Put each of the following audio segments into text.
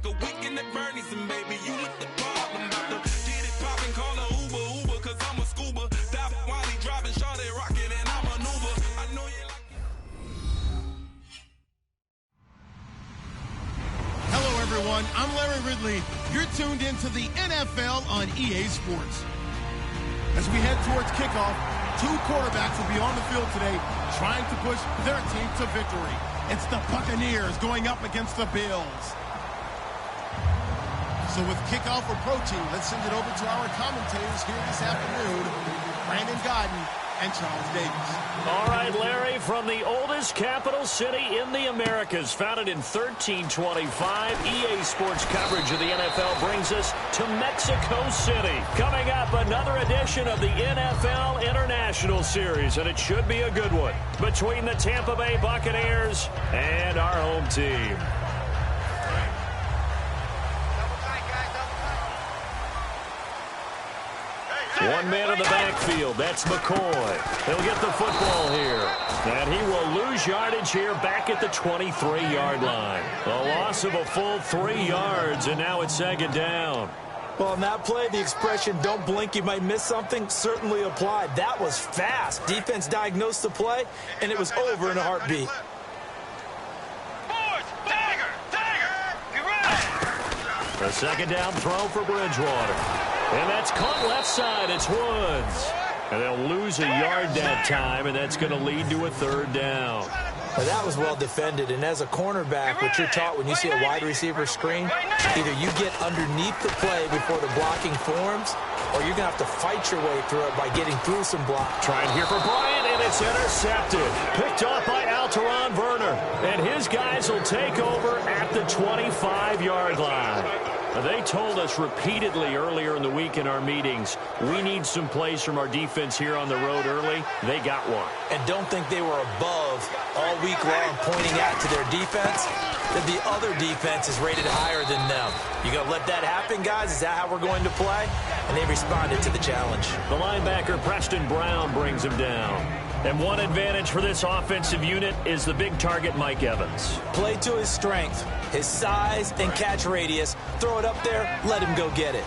like a weekend at Bernie's, and baby, you with the problem. About to get it poppin', call a Uber, cause I'm a scuba. Dive while he driving, shawty rocket, and I'm an Uber. I know you like it. Hello, everyone. I'm Larry Ridley. You're tuned into the NFL on EA Sports. As we head towards kickoff, two quarterbacks will be on the field today trying to push their team to victory. It's the Buccaneers going up against the Bills. So with kickoff approaching, let's send it over to our commentators here this afternoon, Brandon Godden and Charles Davis. All right, Larry, from the oldest capital city in the Americas, founded in 1325, EA Sports coverage of the NFL brings us to Mexico City. Coming up, another edition of the NFL International Series, and it should be a good one, between the Tampa Bay Buccaneers and our home team. 1 man in the backfield. That's McCoy. He'll get the football here. And he will lose yardage here back at the 23-yard line. A loss of a full 3 yards, and now it's second down. Well, on that play, the expression, don't blink, you might miss something, certainly applied. That was fast. Defense diagnosed the play, and it was over in a heartbeat. A second down throw for Bridgewater. And that's caught left side. It's Woods. And they'll lose a yard that time, and that's going to lead to a third down. Well, that was well defended. And as a cornerback, what you're taught when you see a wide receiver screen, either you get underneath the play before the blocking forms, or you're going to have to fight your way through it by getting through some block. Trying here for Bryant, and it's intercepted. Picked off by Alteron Werner. And his guys will take over at the 25-yard line. They told us repeatedly earlier in the week in our meetings, we need some plays from our defense here on the road early. They got one. And don't think they were above all week long pointing out to their defense that the other defense is rated higher than them. You going to let that happen, guys? Is that how we're going to play? And they responded to the challenge. The linebacker, Preston Brown, brings him down. And one advantage for this offensive unit is the big target, Mike Evans. Play to his strength, his size and catch radius. Throw it up there, let him go get it.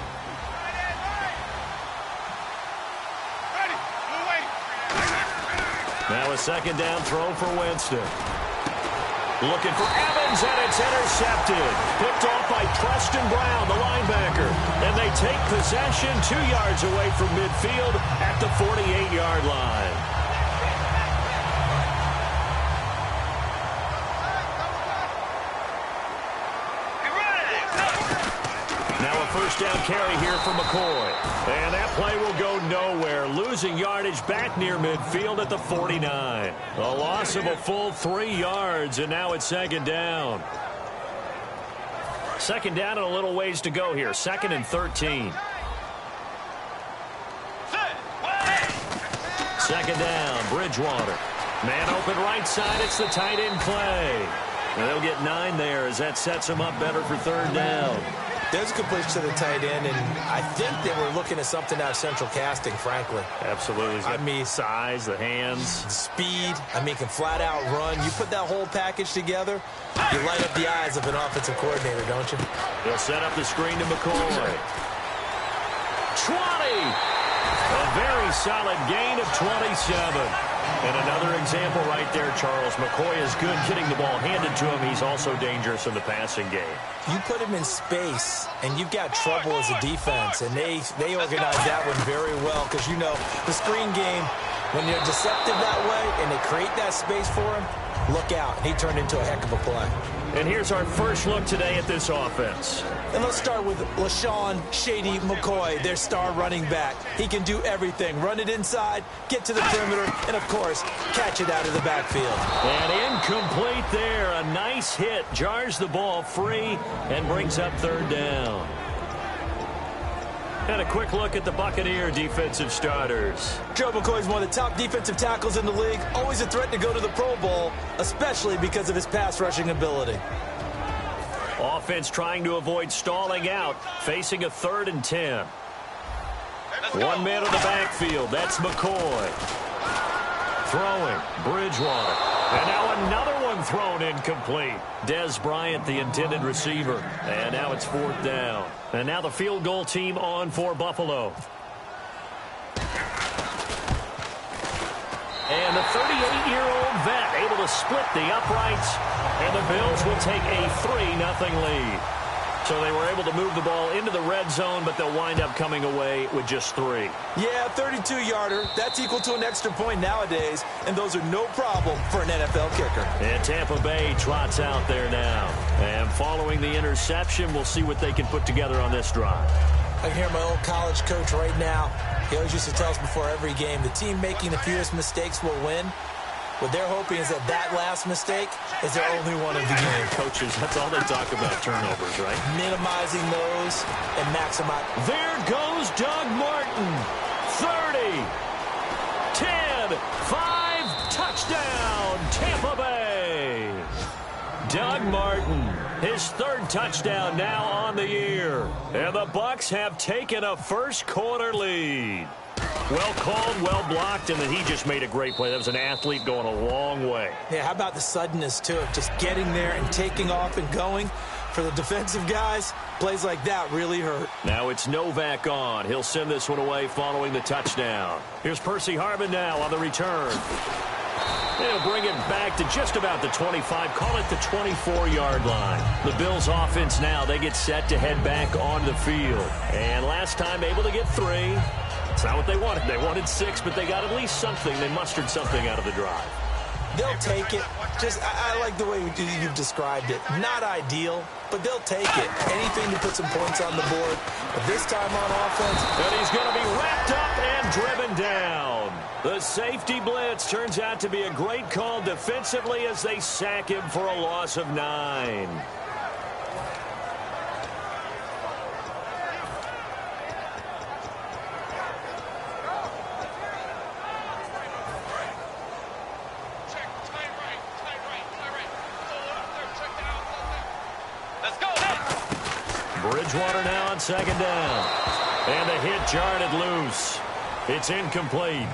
Now a second down throw for Winston. Looking for Evans, and it's intercepted. Picked off by Preston Brown, the linebacker. And they take possession 2 yards away from midfield at the 48-yard line. First down carry here for McCoy. And that play will go nowhere. Losing yardage back near midfield at the 49. A loss of a full 3 yards, and now it's second down. Second down and a little ways to go here. 2nd and 13. Second down, Bridgewater. Man open right side. It's the tight end play. And they'll get 9 there as that sets them up better for third down. There's a complete to the tight end, and I think they were looking at something out of central casting, frankly. Absolutely. I mean, size, the hands. Speed. I mean, can flat out run. You put that whole package together, you light up the eyes of an offensive coordinator, don't you? They'll set up the screen to McCoy. 20! A very solid gain of 27. And another example right there, Charles. McCoy is good getting the ball handed to him. He's also dangerous in the passing game. You put him in space, and you've got trouble as a defense. And they organize that one very well because, you know, the screen game, when they're deceptive that way and they create that space for him, look out. He turned into a heck of a play. And here's our first look today at this offense. And let's start with LaShawn Shady McCoy, their star running back. He can do everything. Run it inside, get to the perimeter, and, of course, catch it out of the backfield. And incomplete there. A nice hit. Jars the ball free and brings up third down. And a quick look at the Buccaneer defensive starters. Joe McCoy is one of the top defensive tackles in the league. Always a threat to go to the Pro Bowl, especially because of his pass rushing ability. Offense trying to avoid stalling out, facing a 3rd and 10. 1 man in the backfield. That's McCoy. Throwing. Bridgewater. And now another one one thrown incomplete. Des Bryant, the intended receiver. And now it's 4th down. And now the field goal team on for Buffalo. And the 38-year-old vet able to split the uprights. And the Bills will take a 3-0 lead. So they were able to move the ball into the red zone, but they'll wind up coming away with just 3. Yeah, 32-yarder. That's equal to an extra point nowadays, and those are no problem for an NFL kicker. And Tampa Bay trots out there now. And following the interception, we'll see what they can put together on this drive. I can hear my old college coach right now. He always used to tell us before every game, the team making the fewest mistakes will win. What they're hoping is that last mistake is their only one of the game. Coaches, that's all they talk about, turnovers, right? Minimizing those and maximizing. There goes Doug Martin. 30, 10, 5, touchdown, Tampa Bay. Doug Martin, his 3rd touchdown now on the year. And the Bucs have taken a first-quarter lead. Well called, well blocked, and then he just made a great play. That was an athlete going a long way. Yeah, how about the suddenness, too, of just getting there and taking off and going? For the defensive guys, plays like that really hurt. Now it's Novak on. He'll send this one away following the touchdown. Here's Percy Harvin now on the return. They'll bring it back to just about the 25, call it the 24-yard line. The Bills offense now, they get set to head back on the field. And last time able to get 3. It's not what they wanted. They wanted 6, but they got at least something. They mustered something out of the drive. They'll take it. I like the way you've described it. Not ideal, but they'll take it. Anything to put some points on the board. But this time on offense. And he's going to be wrapped up and driven down. The safety blitz turns out to be a great call defensively as they sack him for a loss of 9. Bridgewater now on 2nd down. And the hit jarred it loose. It's incomplete.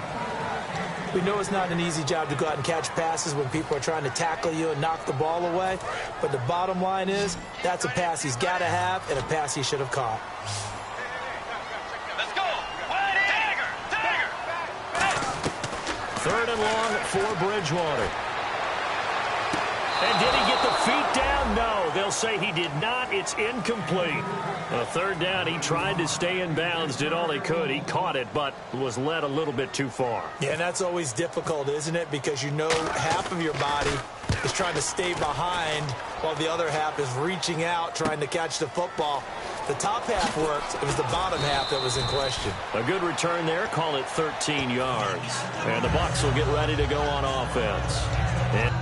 We know it's not an easy job to go out and catch passes when people are trying to tackle you and knock the ball away. But the bottom line is, that's a pass he's got to have and a pass he should have caught. Let's go. Tiger. 3rd and long for Bridgewater. And did he get the feet down? No, they'll say he did not. It's incomplete. A 3rd down, he tried to stay in bounds, did all he could. He caught it, but was led a little bit too far. Yeah, and that's always difficult, isn't it? Because you know half of your body is trying to stay behind while the other half is reaching out, trying to catch the football. The top half worked. It was the bottom half that was in question. A good return there. Call it 13 yards. And the Bucs will get ready to go on offense. And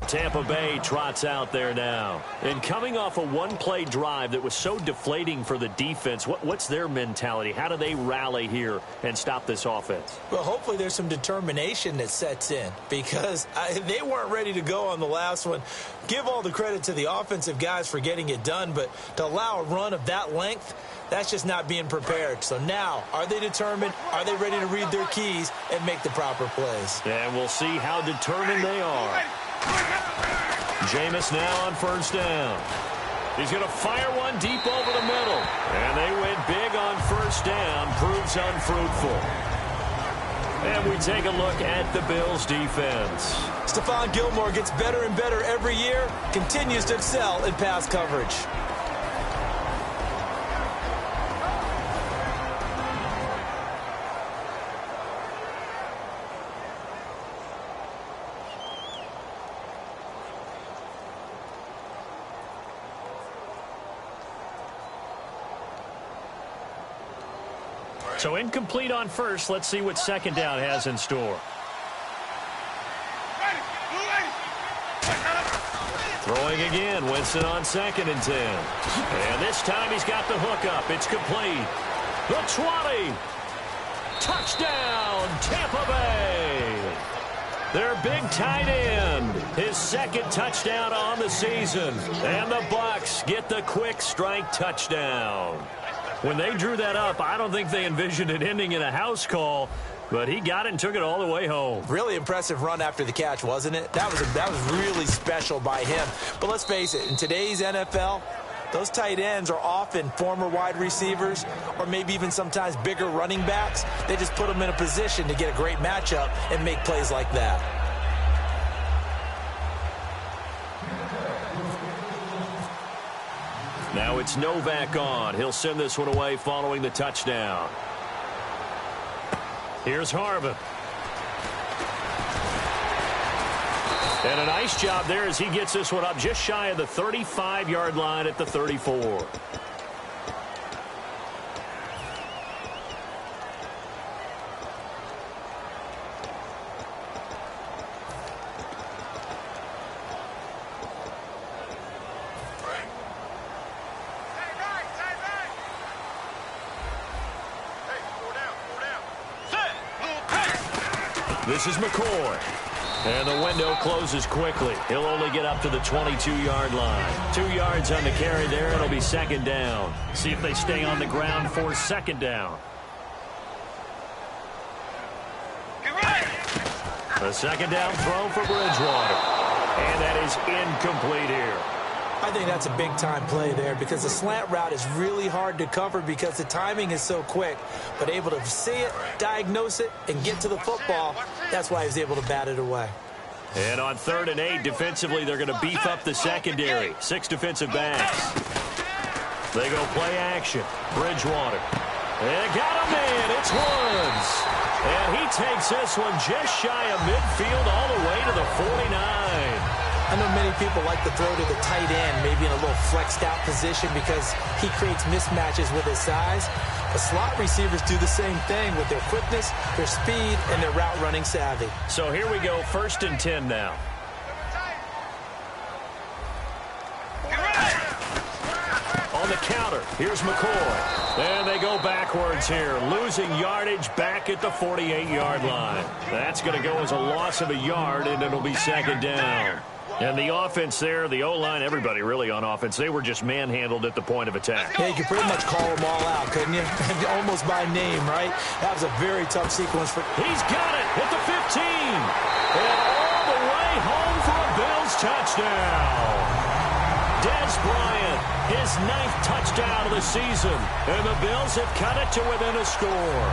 Tampa Bay trots out there now. And coming off a one-play drive that was so deflating for the defense, what's their mentality? How do they rally here and stop this offense? Well, hopefully there's some determination that sets in because they weren't ready to go on the last one. Give all the credit to the offensive guys for getting it done, but to allow a run of that length, that's just not being prepared. So now, are they determined? Are they ready to read their keys and make the proper plays? And we'll see how determined they are. Jameis now on 1st down. He's going to fire one deep over the middle. And they went big on 1st down. Proves unfruitful. And we take a look at the Bills' defense. Stephon Gilmore gets better and better every year. Continues to excel in pass coverage. So incomplete on first. Let's see what second down has in store. Throwing again, Winston on 2nd and 10. And this time he's got the hook up. It's complete. The 20. Touchdown, Tampa Bay. Their big tight end. His 2nd touchdown on the season. And the Bucs get the quick strike touchdown. When they drew that up, I don't think they envisioned it ending in a house call. But he got it and took it all the way home. Really impressive run after the catch, wasn't it? That was really special by him. But let's face it, in today's NFL, those tight ends are often former wide receivers or maybe even sometimes bigger running backs. They just put them in a position to get a great matchup and make plays like that. Now it's Novak on. He'll send this one away following the touchdown. Here's Harvin. And a nice job there as he gets this one up just shy of the 35-yard line at the 34. This is McCoy. And the window closes quickly. He'll only get up to the 22-yard line. 2 yards on the carry there. It'll be 2nd down. See if they stay on the ground for 2nd down. The 2nd down throw for Bridgewater. And that is incomplete here. I think that's a big-time play there because the slant route is really hard to cover because the timing is so quick. But able to see it, diagnose it, and get to the football, that's why he was able to bat it away. And on 3rd and 8, defensively, they're going to beef up the secondary. 6 defensive backs. They go play action. Bridgewater. And got him in. It's Woods. And he takes this one just shy of midfield all the way to the 49. I know many people like to throw to the tight end, maybe in a little flexed out position because he creates mismatches with his size. The slot receivers do the same thing with their quickness, their speed, and their route running savvy. So here we go, 1st and 10 now. On the counter, here's McCoy. And they go backwards here, losing yardage back at the 48-yard line. That's going to go as a loss of a yard, and it'll be 2nd down. And the offense there, the O-line, everybody really on offense, they were just manhandled at the point of attack. Yeah, you could pretty much call them all out, couldn't you? Almost by name, right? That was a very tough sequence for... He's got it at the 15. And all the way home for a Bills touchdown. Des Bryant, his 9th touchdown of the season. And the Bills have cut it to within a score.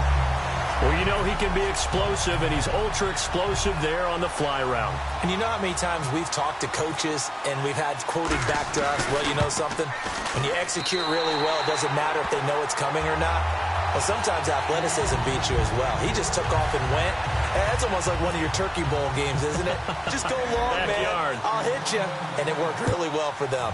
Well, you know he can be explosive, and he's ultra-explosive there on the fly route. And you know how many times we've talked to coaches, and we've had quoted back to us, well, you know something? When you execute really well, it doesn't matter if they know it's coming or not. Well, sometimes athleticism beats you as well. He just took off and went. That's almost like one of your Turkey Bowl games, isn't it? Just go long, man. I'll hit you. And it worked really well for them.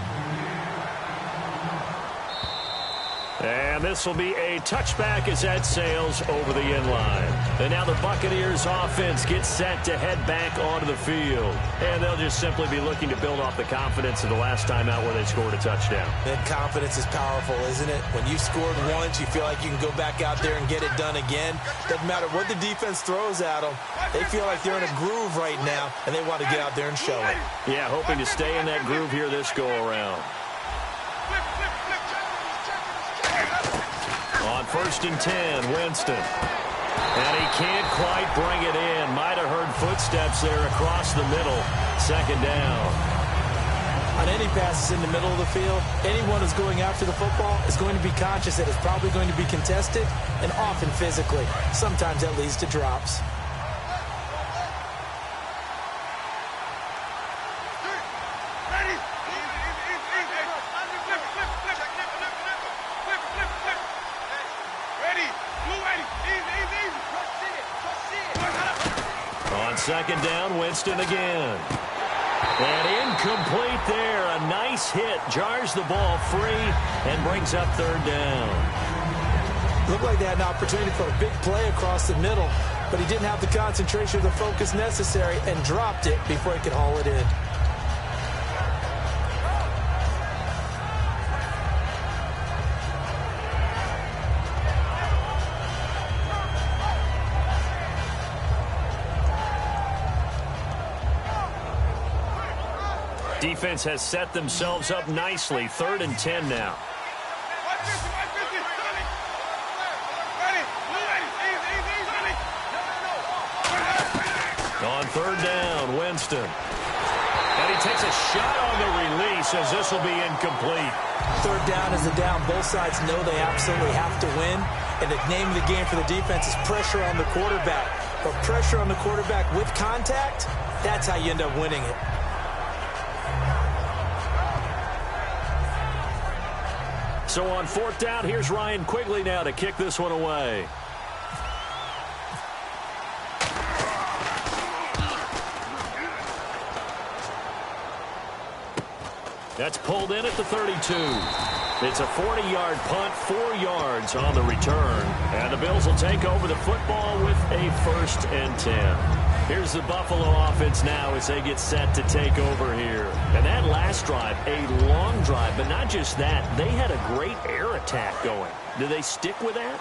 And this will be a touchback as that sails over the inline. And now the Buccaneers offense gets set to head back onto the field. And they'll just simply be looking to build off the confidence of the last time out where they scored a touchdown. And confidence is powerful, isn't it? When you scored once, you feel like you can go back out there and get it done again. Doesn't matter what the defense throws at them. They feel like they're in a groove right now, and they want to get out there and show it. Yeah, hoping to stay in that groove here this go-around. On 1st and 10, Winston. And he can't quite bring it in. Might have heard footsteps there across the middle. 2nd down. On any passes in the middle of the field, anyone who's going after the football is going to be conscious that it's probably going to be contested, and often physically. Sometimes that leads to drops. On 2nd down, Winston again. And incomplete there. A nice hit. Jars the ball free and brings up 3rd down. Looked like they had an opportunity for a big play across the middle, but he didn't have the concentration or the focus necessary and dropped it before he could haul it in. Defense has set themselves up nicely. 3rd and 10 now. On 3rd down, Winston. And he takes a shot on the release as this will be incomplete. 3rd down is a down. Both sides know they absolutely have to win. And the name of the game for the defense is pressure on the quarterback. But pressure on the quarterback with contact, that's how you end up winning it. So on 4th down, here's Ryan Quigley now to kick this one away. That's pulled in at the 32. It's a 40-yard punt, 4 yards on the return. And the Bills will take over the football with a 1st and 10. Here's the Buffalo offense now as they get set to take over here. And that last drive, a long drive, but not just that. They had a great air attack going. Do they stick with that?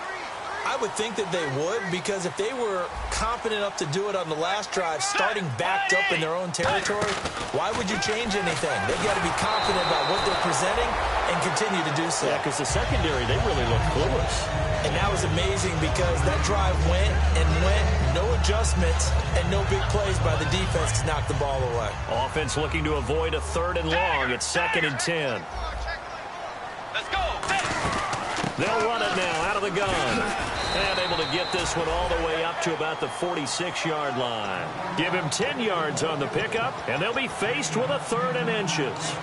I would think that they would, because if they were confident enough to do it on the last drive, starting backed up in their own territory, why would you change anything? They've got to be confident about what they're presenting and continue to do so. Yeah, because the secondary, they really look clueless. And that was amazing because that drive went and went, no adjustments, and no big plays by the defense to knock the ball away. Offense looking to avoid a 3rd and long. It's 2nd and 10. Let's go. They'll run it now out of the gun. And able to get this one all the way up to about the 46-yard line. Give him 10 yards on the pickup, and they'll be faced with a 3rd and inches.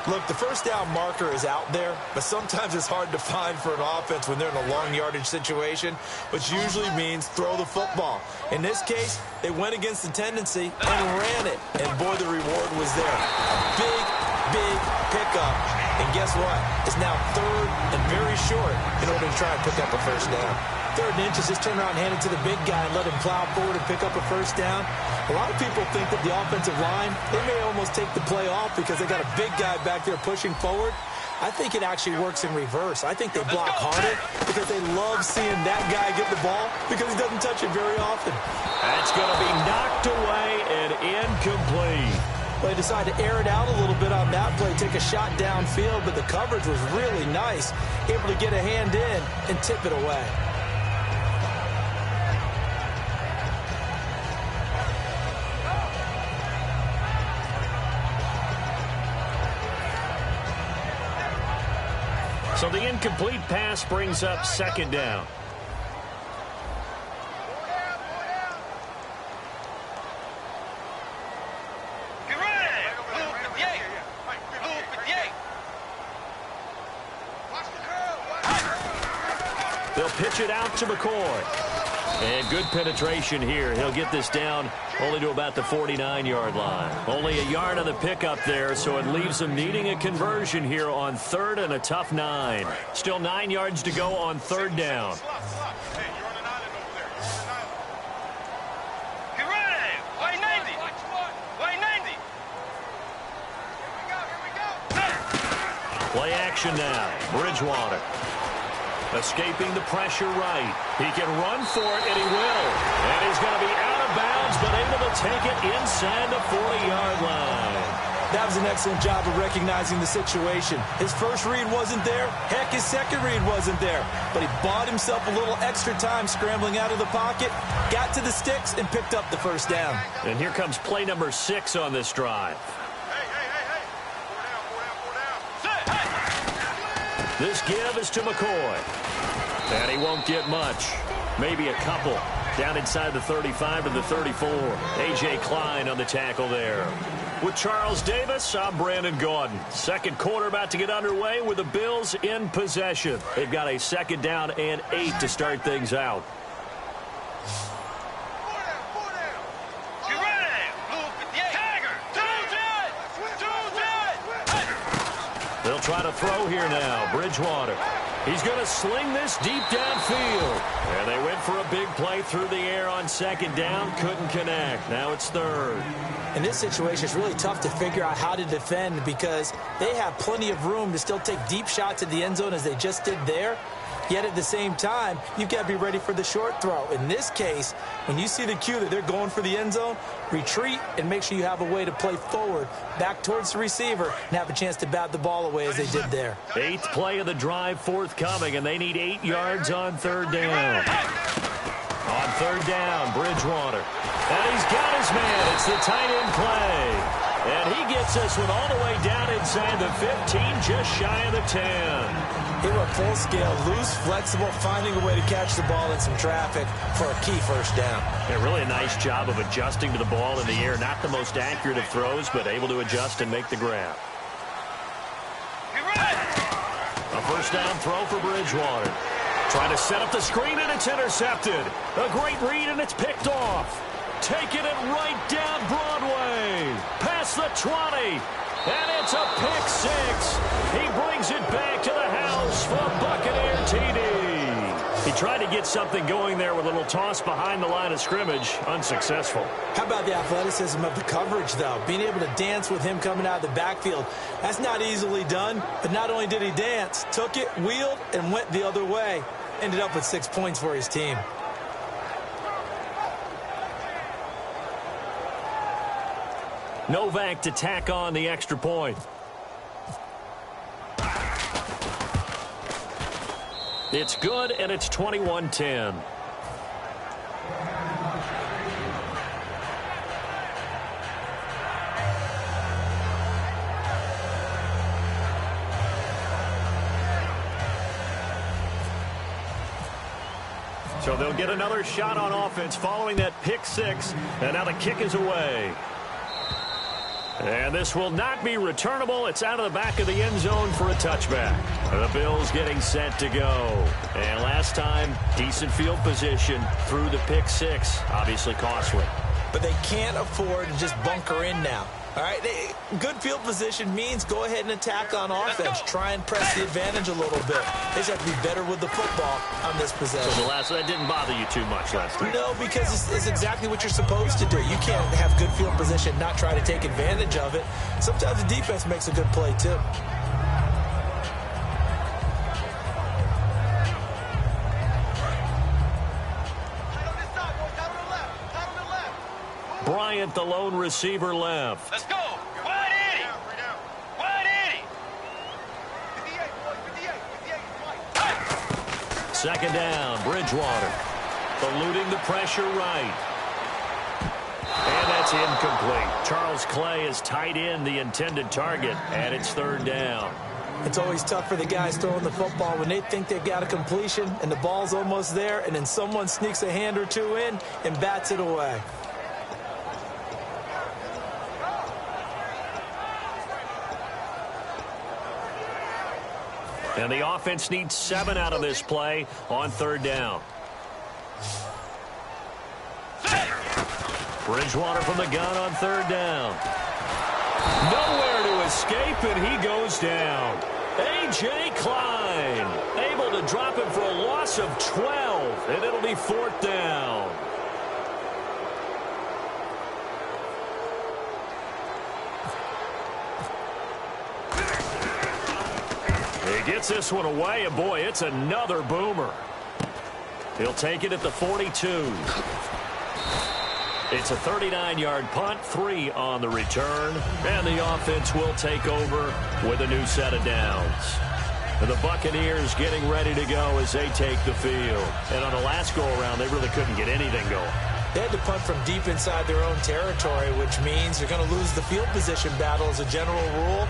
Look, the 1st down marker is out there, but sometimes it's hard to find for an offense when they're in a long yardage situation, which usually means throw the football. In this case, they went against the tendency and ran it, and boy, the reward was there. A big pickup, and guess what? It's now 3rd and very short in order to try and pick up a 1st down. 3rd and inches, just turn around and hand it to the big guy and let him plow forward and pick up a 1st down. A lot of people think that the offensive line, they may almost take the play off because they got a big guy back there pushing forward. I think it actually works in reverse. I think they block harder because they love seeing that guy get the ball because he doesn't touch it very often. That's going to be knocked away and incomplete. They decided to air it out a little bit on that play, take a shot downfield, but the coverage was really nice, able to get a hand in and tip it away. So the incomplete pass brings up 2nd down. They'll pitch it out to McCoy. And good penetration here. He'll get this down only to about the 49-yard line. Only a yard on the pickup there, so it leaves them needing a conversion here on 3rd and a tough 9. Still 9 yards to go on 3rd down. Play action now. Bridgewater. Escaping the pressure right. He can run for it, and he will. And he's going to be out of bounds, but able to take it inside the 40-yard line. That was an excellent job of recognizing the situation. His first read wasn't there. Heck, his second read wasn't there. But he bought himself a little extra time scrambling out of the pocket, got to the sticks, and picked up the 1st down. And here comes play number 6 on this drive. This give is to McCoy. And he won't get much. Maybe a couple. Down inside the 35 to the 34. A.J. Klein on the tackle there. With Charles Davis, I'm Brandon Gaudin. Second quarter about to get underway with the Bills in possession. They've got a 2nd down and 8 to start things out. They'll try to throw here now. Bridgewater. He's going to sling this deep downfield. And they went for a big play through the air on second down. Couldn't connect. Now it's third. In this situation, it's really tough to figure out how to defend because they have plenty of room to still take deep shots at the end zone as they just did there. Yet at the same time, you've got to be ready for the short throw. In this case, when you see the cue that they're going for the end zone, retreat and make sure you have a way to play forward, back towards the receiver, and have a chance to bat the ball away as they did there. 8th play of the drive forthcoming, and they need 8 yards on third down. On third down, Bridgewater. And he's got his man. It's the tight end play. And he gets this one all the way down inside the 15, just shy of the 10. He went full scale, loose, flexible, finding a way to catch the ball in some traffic for a key first down. Yeah, really a nice job of adjusting to the ball in the air. Not the most accurate of throws, but able to adjust and make the grab. A first down throw for Bridgewater. Trying to set up the screen, and it's intercepted. A great read, and it's picked off. Taking it right down Broadway. Past the 20. And it's a pick six. He brings it back to the house for Buccaneer TD. He tried to get something going there with a little toss behind the line of scrimmage. Unsuccessful. How about the athleticism of the coverage, though? Being able to dance with him coming out of the backfield. That's not easily done. But not only did he dance, took it, wheeled, and went the other way. Ended up with 6 points for his team. Novak to tack on the extra point. It's good, and it's 21-10. So they'll get another shot on offense following that pick six, and now the kick is away. And this will not be returnable. It's out of the back of the end zone for a touchback. The Bills getting set to go. And last time, decent field position through the pick six. Obviously costly. But they can't afford to just bunker in now. All right, good field position means go ahead and attack on offense. Try and press the advantage a little bit. They just have to be better with the football on this possession. So that didn't bother you too much last time? No, because it's exactly what you're supposed to do. You can't have good field position, not try to take advantage of it. Sometimes the defense makes a good play, too. Bryant, the lone receiver, left. Let's go. Wide 80. Wide 80. Second down, Bridgewater. Eluding the pressure right. And that's incomplete. Charles Clay is tight in the intended target, and it's third down. It's always tough for the guys throwing the football when they think they've got a completion and the ball's almost there, and then someone sneaks a hand or two in and bats it away. And the offense needs 7 out of this play on third down. Bridgewater from the gun on third down. Nowhere to escape, and he goes down. A.J. Klein able to drop him for a loss of 12, and it'll be fourth down. He gets this one away, and boy, it's another boomer. He'll take it at the 42. It's a 39-yard punt, 3 on the return, and the offense will take over with a new set of downs. And the Buccaneers getting ready to go as they take the field. And on the last go-around, they really couldn't get anything going. They had to punt from deep inside their own territory, which means they're going to lose the field position battle as a general rule.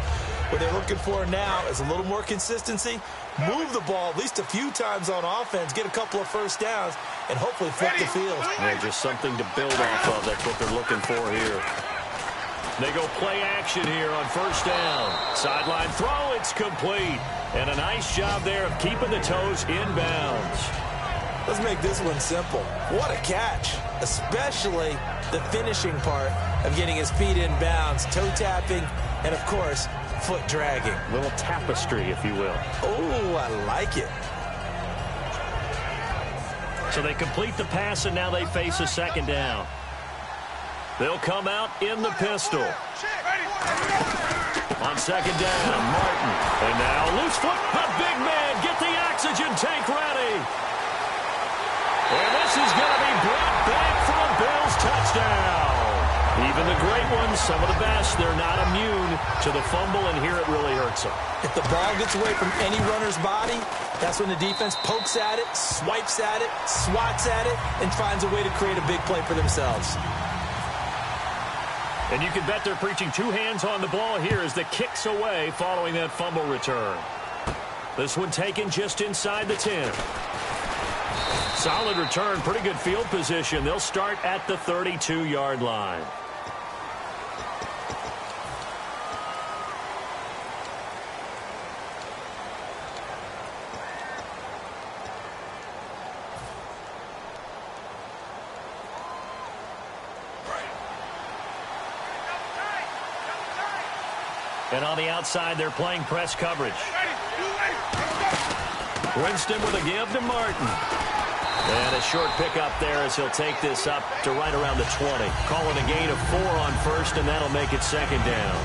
What they're looking for now is a little more consistency, move the ball at least a few times on offense, get a couple of first downs, and hopefully flip the field. Yeah, just something to build off of. That's what they're looking for here. They go play action here on first down. Sideline throw, it's complete. And a nice job there of keeping the toes inbounds. Let's make this one simple. What a catch, especially the finishing part of getting his feet in bounds. Toe tapping, and, of course, foot dragging. A little tapestry, if you will. Oh, I like it. So they complete the pass, and now they face a second down. They'll come out in the pistol. On second down, Martin. And now loose foot, the big man. Get the oxygen tank ready. And this is going to be brought back for a Bills touchdown. Even the great ones, some of the best, they're not immune to the fumble, and here it really hurts them. If the ball gets away from any runner's body, that's when the defense pokes at it, swipes at it, swats at it, and finds a way to create a big play for themselves. And you can bet they're preaching two hands on the ball here as the kick's away following that fumble return. This one taken just inside the 10. Solid return, pretty good field position. They'll start at the 32-yard line. And on the outside, they're playing press coverage. Winston with a give to Martin. And a short pickup there as he'll take this up to right around the 20. Call it a gain of 4 on first, and that'll make it second down.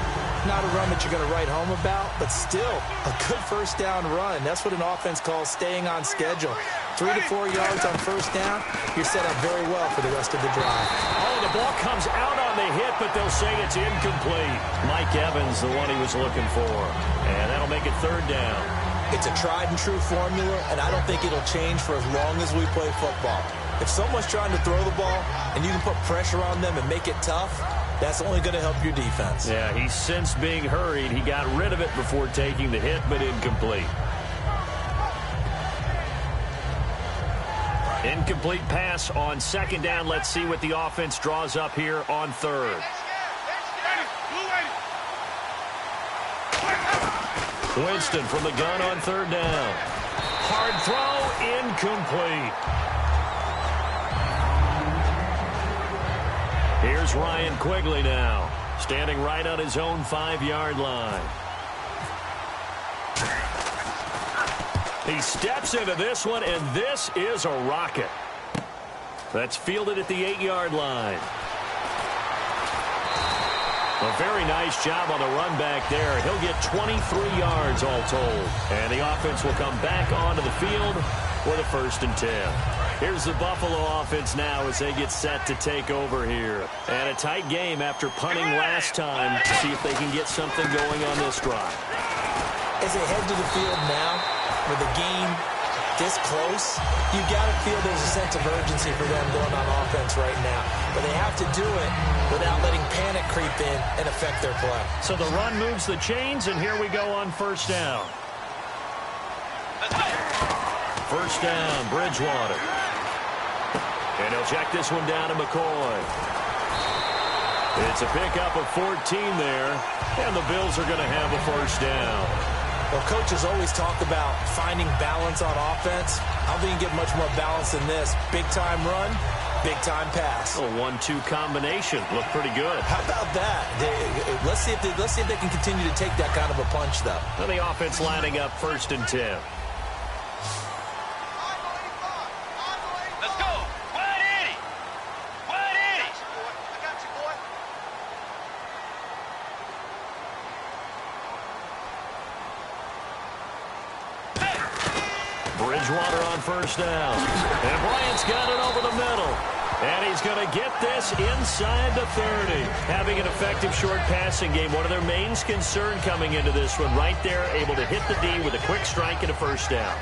Not a run that you're going to write home about, but still a good first down run. That's what an offense calls staying on schedule. 3 to 4 yards on first down, you're set up very well for the rest of the drive. Oh, the ball comes out on the hit, but they'll say it's incomplete. Mike Evans, the one he was looking for. And that'll make it third down. It's a tried-and-true formula, and I don't think it'll change for as long as we play football. If someone's trying to throw the ball and you can put pressure on them and make it tough, that's only going to help your defense. Yeah, he's since being hurried. He got rid of it before taking the hit, but incomplete. Incomplete pass on second down. Let's see what the offense draws up here on third. Winston from the gun on third down. Hard throw, incomplete. Here's Ryan Quigley now, standing right on his own 5-yard line. He steps into this one, and this is a rocket. That's fielded at the 8-yard line. A very nice job on the run back there. He'll get 23 yards all told. And the offense will come back onto the field with a 1st and 10. Here's the Buffalo offense now as they get set to take over here. And a tight game after punting last time to see if they can get something going on this drive. As they head to the field now, with the game this close, you got to feel there's a sense of urgency for them going on offense right now. But they have to do it without letting panic creep in and affect their play. So the run moves the chains, and here we go on first down. First down, Bridgewater. And he'll check this one down to McCoy. It's a pickup of 14 there, and the Bills are going to have a first down. Well, coaches always talk about finding balance on offense. I don't think you can get much more balance than this. Big-time run, big-time pass. A 1-2 combination. Looked pretty good. How about that? Let's see if they can continue to take that kind of a punch, though. And the offense lining up 1st and 10. Let's go. Wide 80. Wide 80. I got you, boy. Bridgewater on first down. And Bryant's got it over the middle. And he's going to get this inside the 30. Having an effective short passing game. One of their main concern coming into this one. Right there, able to hit the D with a quick strike and a first down.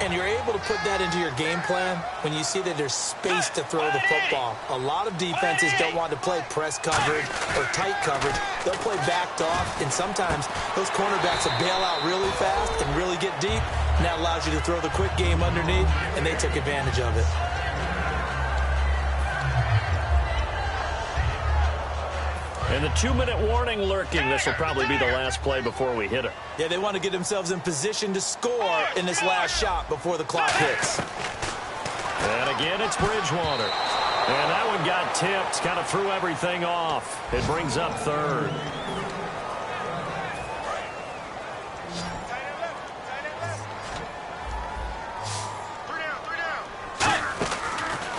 And you're able to put that into your game plan when you see that there's space to throw the football. A lot of defenses don't want to play press coverage or tight coverage. They'll play backed off, and sometimes those cornerbacks will bail out really fast and really get deep, and that allows you to throw the quick game underneath, and they took advantage of it. And the 2-minute warning lurking. This will probably be the last play before we hit it. Yeah, they want to get themselves in position to score in this last shot before the clock hits. And again, it's Bridgewater. And that one got tipped, kind of threw everything off. It brings up third.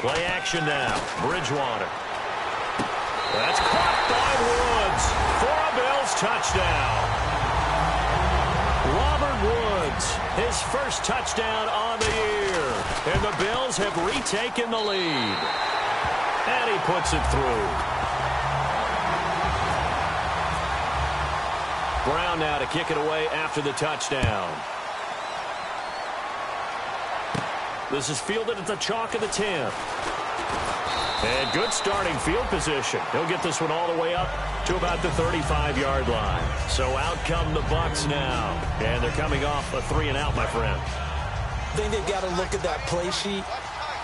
Play action now. Bridgewater. That's caught by Woods for a Bills touchdown. Robert Woods, his first touchdown on the year. And the Bills have retaken the lead. And he puts it through. Brown now to kick it away after the touchdown. This is fielded at the chalk of the 10. And good starting field position. He'll get this one all the way up to about the 35-yard line. So out come the Bucs now. And they're coming off a 3-and-out, my friend. I think they've got to look at that play sheet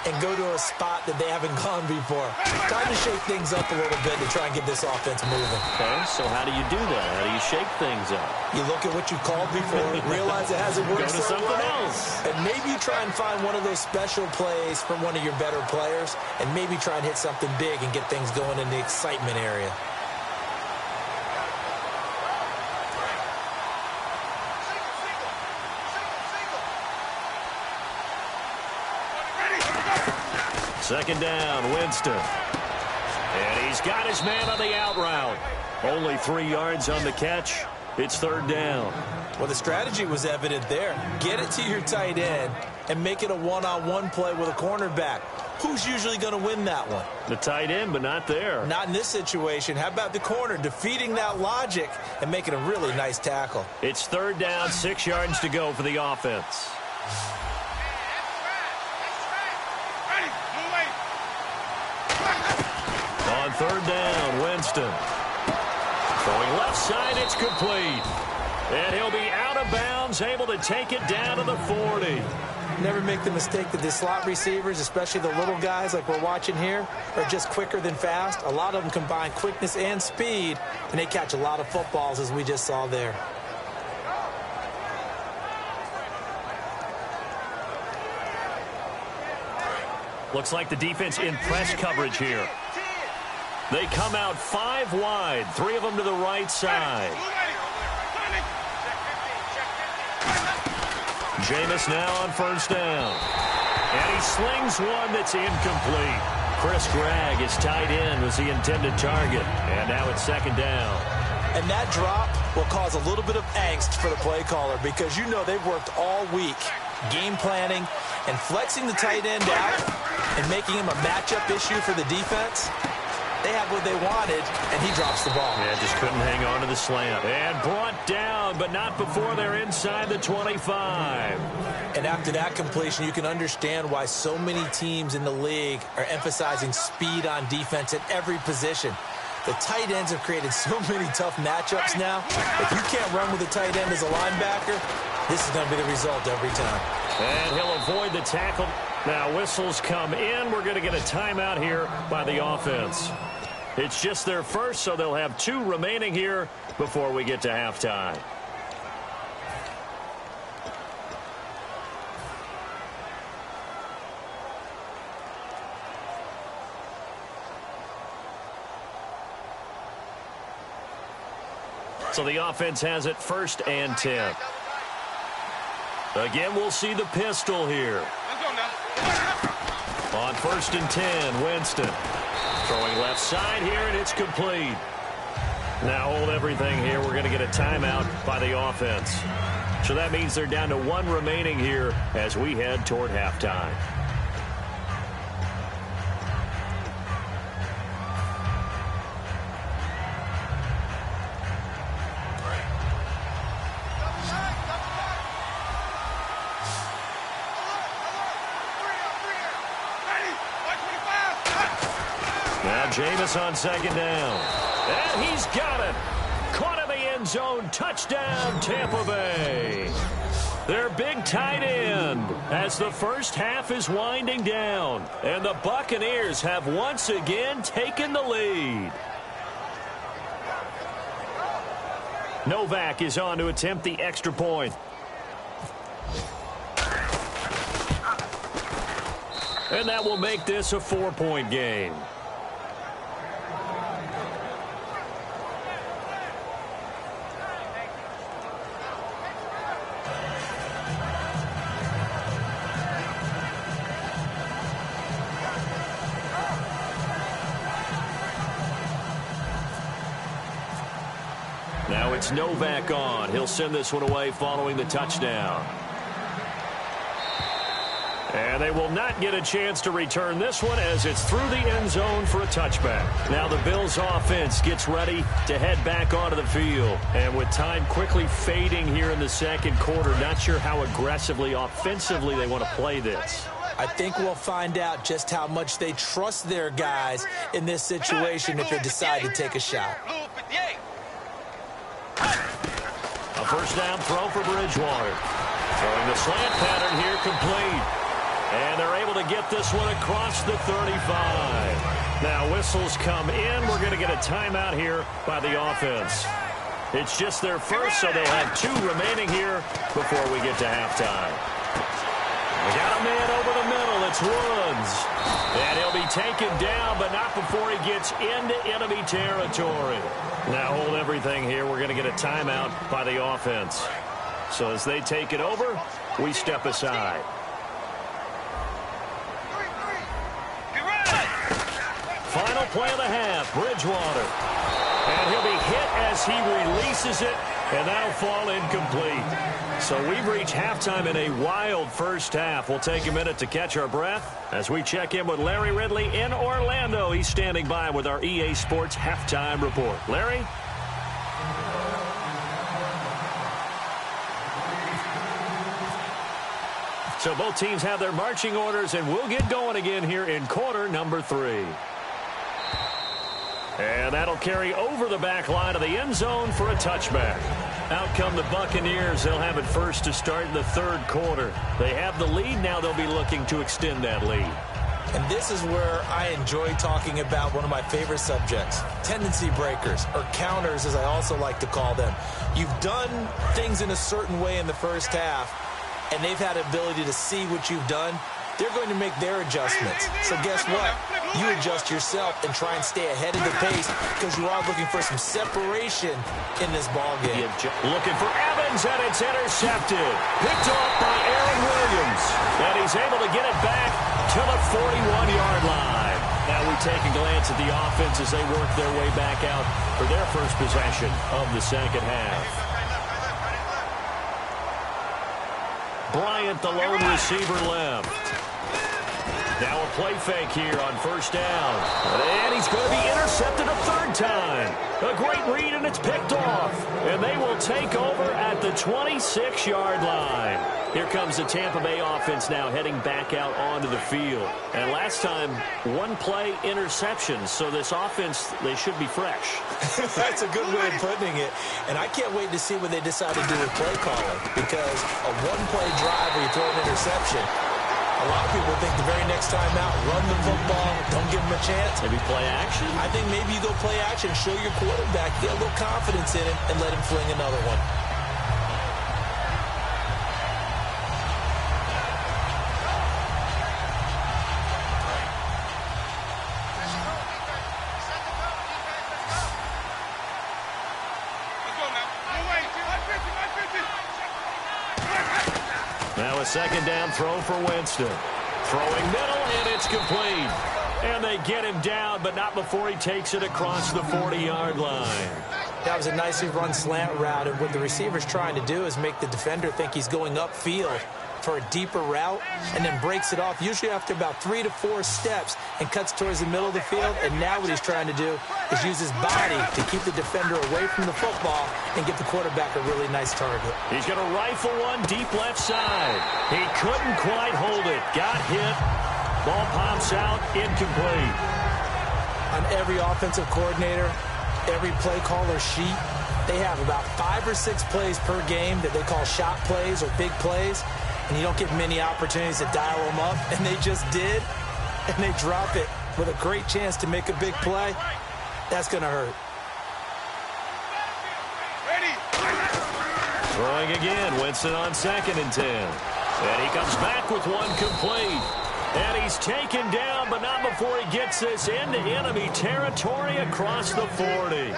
and go to a spot that they haven't gone before. Time to shake things up a little bit to try and get this offense moving. Okay, so how do you do that? How do you shake things up? You look at what you called before, realize it hasn't worked Go to so something well, else. and maybe you try and find one of those special plays from one of your better players, and maybe try and hit something big and get things going in the excitement area. Second down, Winston. And he's got his man on the out route. Only 3 yards on the catch. It's third down. Well, the strategy was evident there. Get it to your tight end and make it a one-on-one play with a cornerback. Who's usually going to win that one? The tight end, but not there. Not in this situation. How about the corner defeating that logic and making a really nice tackle? It's third down, 6 yards to go for the offense. On third down, Winston. Throwing left side, it's complete. And he'll be out of bounds, able to take it down to the 40. Never make the mistake that the slot receivers, especially the little guys like we're watching here, are just quicker than fast. A lot of them combine quickness and speed, and they catch a lot of footballs, as we just saw there. Looks like the defense in press coverage here. They come out 5 wide, 3 of them to the right side. Jameis now on first down. And he slings one that's incomplete. Chris Gregg, his tight end, was the intended target. And now it's second down. And that drop will cause a little bit of angst for the play caller because you know they've worked all week game planning and flexing the tight end out and making him a matchup issue for the defense. They have what they wanted, and he drops the ball. Yeah, just couldn't hang on to the slant. And brought down, but not before they're inside the 25. And after that completion, you can understand why so many teams in the league are emphasizing speed on defense at every position. The tight ends have created so many tough matchups now. If you can't run with a tight end as a linebacker, this is going to be the result every time. And he'll avoid the tackle. Now whistles come in. We're going to get a timeout here by the offense. It's just their first, so they'll have 2 remaining here before we get to halftime. So the offense has it 1st and 10. Again, we'll see the pistol here. On 1st and 10, Winston. Throwing left side here, and it's complete. Now hold everything here. We're going to get a timeout by the offense. So that means they're down to 1 remaining here as we head toward halftime. Now Jameis on second down. And he's got it. Caught in the end zone. Touchdown, Tampa Bay. Their big tight end as the first half is winding down. And the Buccaneers have once again taken the lead. Novak is on to attempt the extra point. And that will make this a 4-point game. Now it's Novak on. He'll send this one away following the touchdown. And they will not get a chance to return this one as it's through the end zone for a touchback. Now the Bills offense gets ready to head back onto the field. And with time quickly fading here in the second quarter, not sure how aggressively, offensively they want to play this. I think we'll find out just how much they trust their guys in this situation if they decide to take a shot. A first down throw for Bridgewater. Throwing the slant pattern here complete. And they're able to get this one across the 35. Now whistles come in. We're going to get a timeout here by the offense. It's just their first, so they'll have 2 remaining here before we get to halftime. We got a man over the middle. It's Woods. And he'll be taken down, but not before he gets into enemy territory. Now hold everything here. We're going to get a timeout by the offense. So as they take it over, we step aside. Final play of the half, Bridgewater. And he'll be hit as he releases it, and that'll fall incomplete. So we've reached halftime in a wild first half. We'll take a minute to catch our breath as we check in with Larry Ridley in Orlando. He's standing by with our EA Sports halftime report. Larry? So both teams have their marching orders, and we'll get going again here in quarter number 3. And that'll carry over the back line of the end zone for a touchback. Out come the Buccaneers. They'll have it first to start in the third quarter. They have the lead. Now they'll be looking to extend that lead. And this is where I enjoy talking about one of my favorite subjects, tendency breakers, or counters as I also like to call them. You've done things in a certain way in the first half, and they've had the ability to see what you've done. They're going to make their adjustments. So guess what? You adjust yourself and try and stay ahead of the pace because you are looking for some separation in this ballgame. Looking for Evans, and it's intercepted. Picked off by Aaron Williams. And he's able to get it back to the 41-yard line. Now we take a glance at the offense as they work their way back out for their first possession of the second half. Bryant, the lone receiver, left. Now a play fake here on first down. And he's going to be intercepted a third time. A great read, and it's picked off. And they will take over at the 26-yard line. Here comes the Tampa Bay offense now heading back out onto the field. And last time, one play interception. So this offense, they should be fresh. That's a good way of putting it. And I can't wait to see what they decide to do with play calling. Because a one-play drive where you throw an interception, a lot of people think the very next time out, run the football, don't give him a chance. Maybe play action? I think maybe you go play action, show your quarterback, get a little confidence in him, and let him fling another one. Now a second down throw for Winston. Throwing middle, and it's complete. And they get him down, but not before he takes it across the 40-yard line. That was a nicely run slant route, and what the receiver's trying to do is make the defender think he's going upfield for a deeper route, and then breaks it off, usually after about 3 to 4 steps, and cuts towards the middle of the field. And now what he's trying to do is use his body to keep the defender away from the football and get the quarterback a really nice target. He's going to rifle one deep left side. He couldn't quite hold it. Got hit. Ball pops out, incomplete. On every offensive coordinator, every play caller sheet, they have about 5 or 6 plays per game that they call shot plays or big plays, and you don't get many opportunities to dial them up, and they just did, and they drop it with a great chance to make a big play. That's going to hurt. Throwing again, Winston on 2nd and 10. And he comes back with one complete. And he's taken down, but not before he gets this into enemy territory across the 40.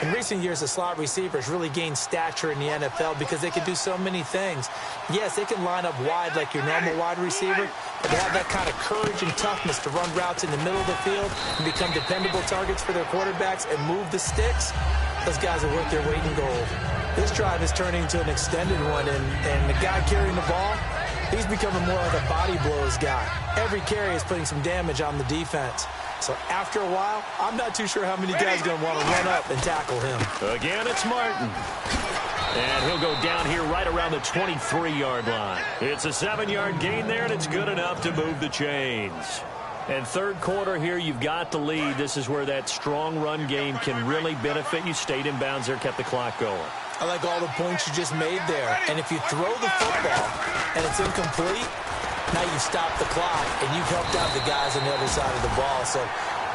In recent years, the slot receivers really gained stature in the NFL because they can do so many things. Yes, they can line up wide like your normal wide receiver, but they have that kind of courage and toughness to run routes in the middle of the field and become dependable targets for their quarterbacks and move the sticks. those guys are worth their weight in gold. This drive is turning into an extended one, and the guy carrying the ball, he's becoming more like a body blows guy. Every carry is putting some damage on the defense. So after a while, I'm not too sure how many guys are going to want to run up and tackle him. Again, it's Martin. And he'll go down here right around the 23-yard line. It's a 7-yard gain there, and it's good enough to move the chains. And third quarter here, you've got the lead. This is where that strong run game can really benefit you. Stayed in bounds there, kept the clock going. I like all the points you just made there. And if you throw the football and it's incomplete, now you've stopped the clock and you've helped out the guys on the other side of the ball. So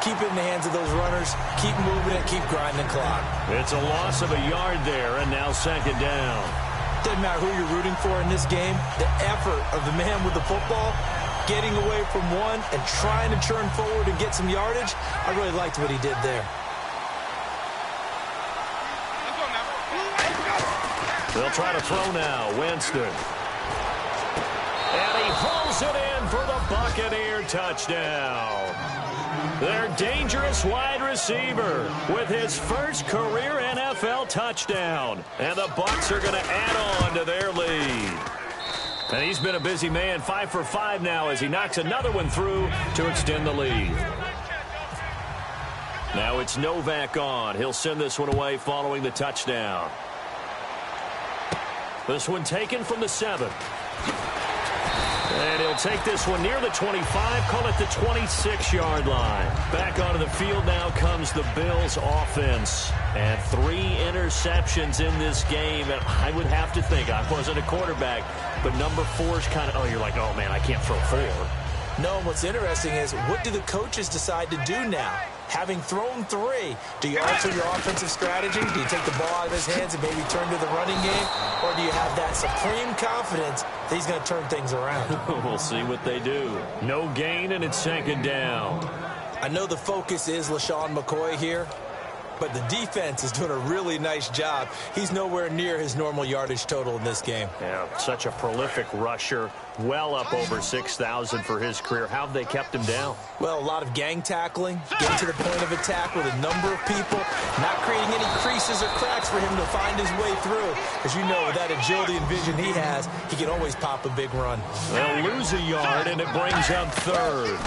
keep it in the hands of those runners, keep moving it, keep grinding the clock. It's a loss of a yard there, and now second down. Doesn't matter who you're rooting for in this game, the effort of the man with the football, getting away from one and trying to turn forward and get some yardage, I really liked what he did there. They'll try to throw now. Winston. And he hauls it in for the Buccaneer touchdown. Their dangerous wide receiver with his first career NFL touchdown. And the Bucs are going to add on to their lead. And he's been a busy man, 5 for 5 now as he knocks another one through to extend the lead. Now it's Novak on. He'll send this one away following the touchdown. This one taken from the 7. And he'll take this one near the 25, call it the 26-yard line. Back onto the field now comes the Bills offense. And 3 interceptions in this game. And I would have to think, I wasn't a quarterback, but number 4 is kind of, oh, you're like, oh, man, I can't throw 4. No, and what's interesting is, what do the coaches decide to do now? Having thrown 3, do you alter your offensive strategy? Do you take the ball out of his hands and maybe turn to the running game? Or do you have that supreme confidence that he's going to turn things around? We'll see what they do. No gain, and it's second down. I know the focus is LaShawn McCoy here, but the defense is doing a really nice job. He's nowhere near his normal yardage total in this game. Yeah, such a prolific rusher, well up over 6,000 for his career. How have they kept him down? Well, a lot of gang tackling, getting to the point of attack with a number of people, not creating any creases or cracks for him to find his way through. As you know, with that agility and vision he has, he can always pop a big run. They'll lose a yard, and it brings up third.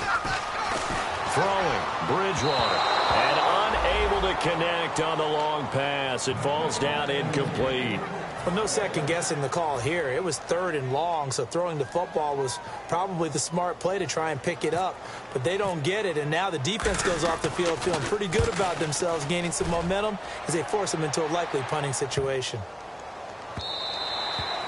Throwing, Bridgewater, and unable to connect on the long pass. It falls down incomplete. Well, no second guessing the call here. It was 3rd and long, so throwing the football was probably the smart play to try and pick it up. But they don't get it, and now the defense goes off the field feeling pretty good about themselves, gaining some momentum as they force them into a likely punting situation.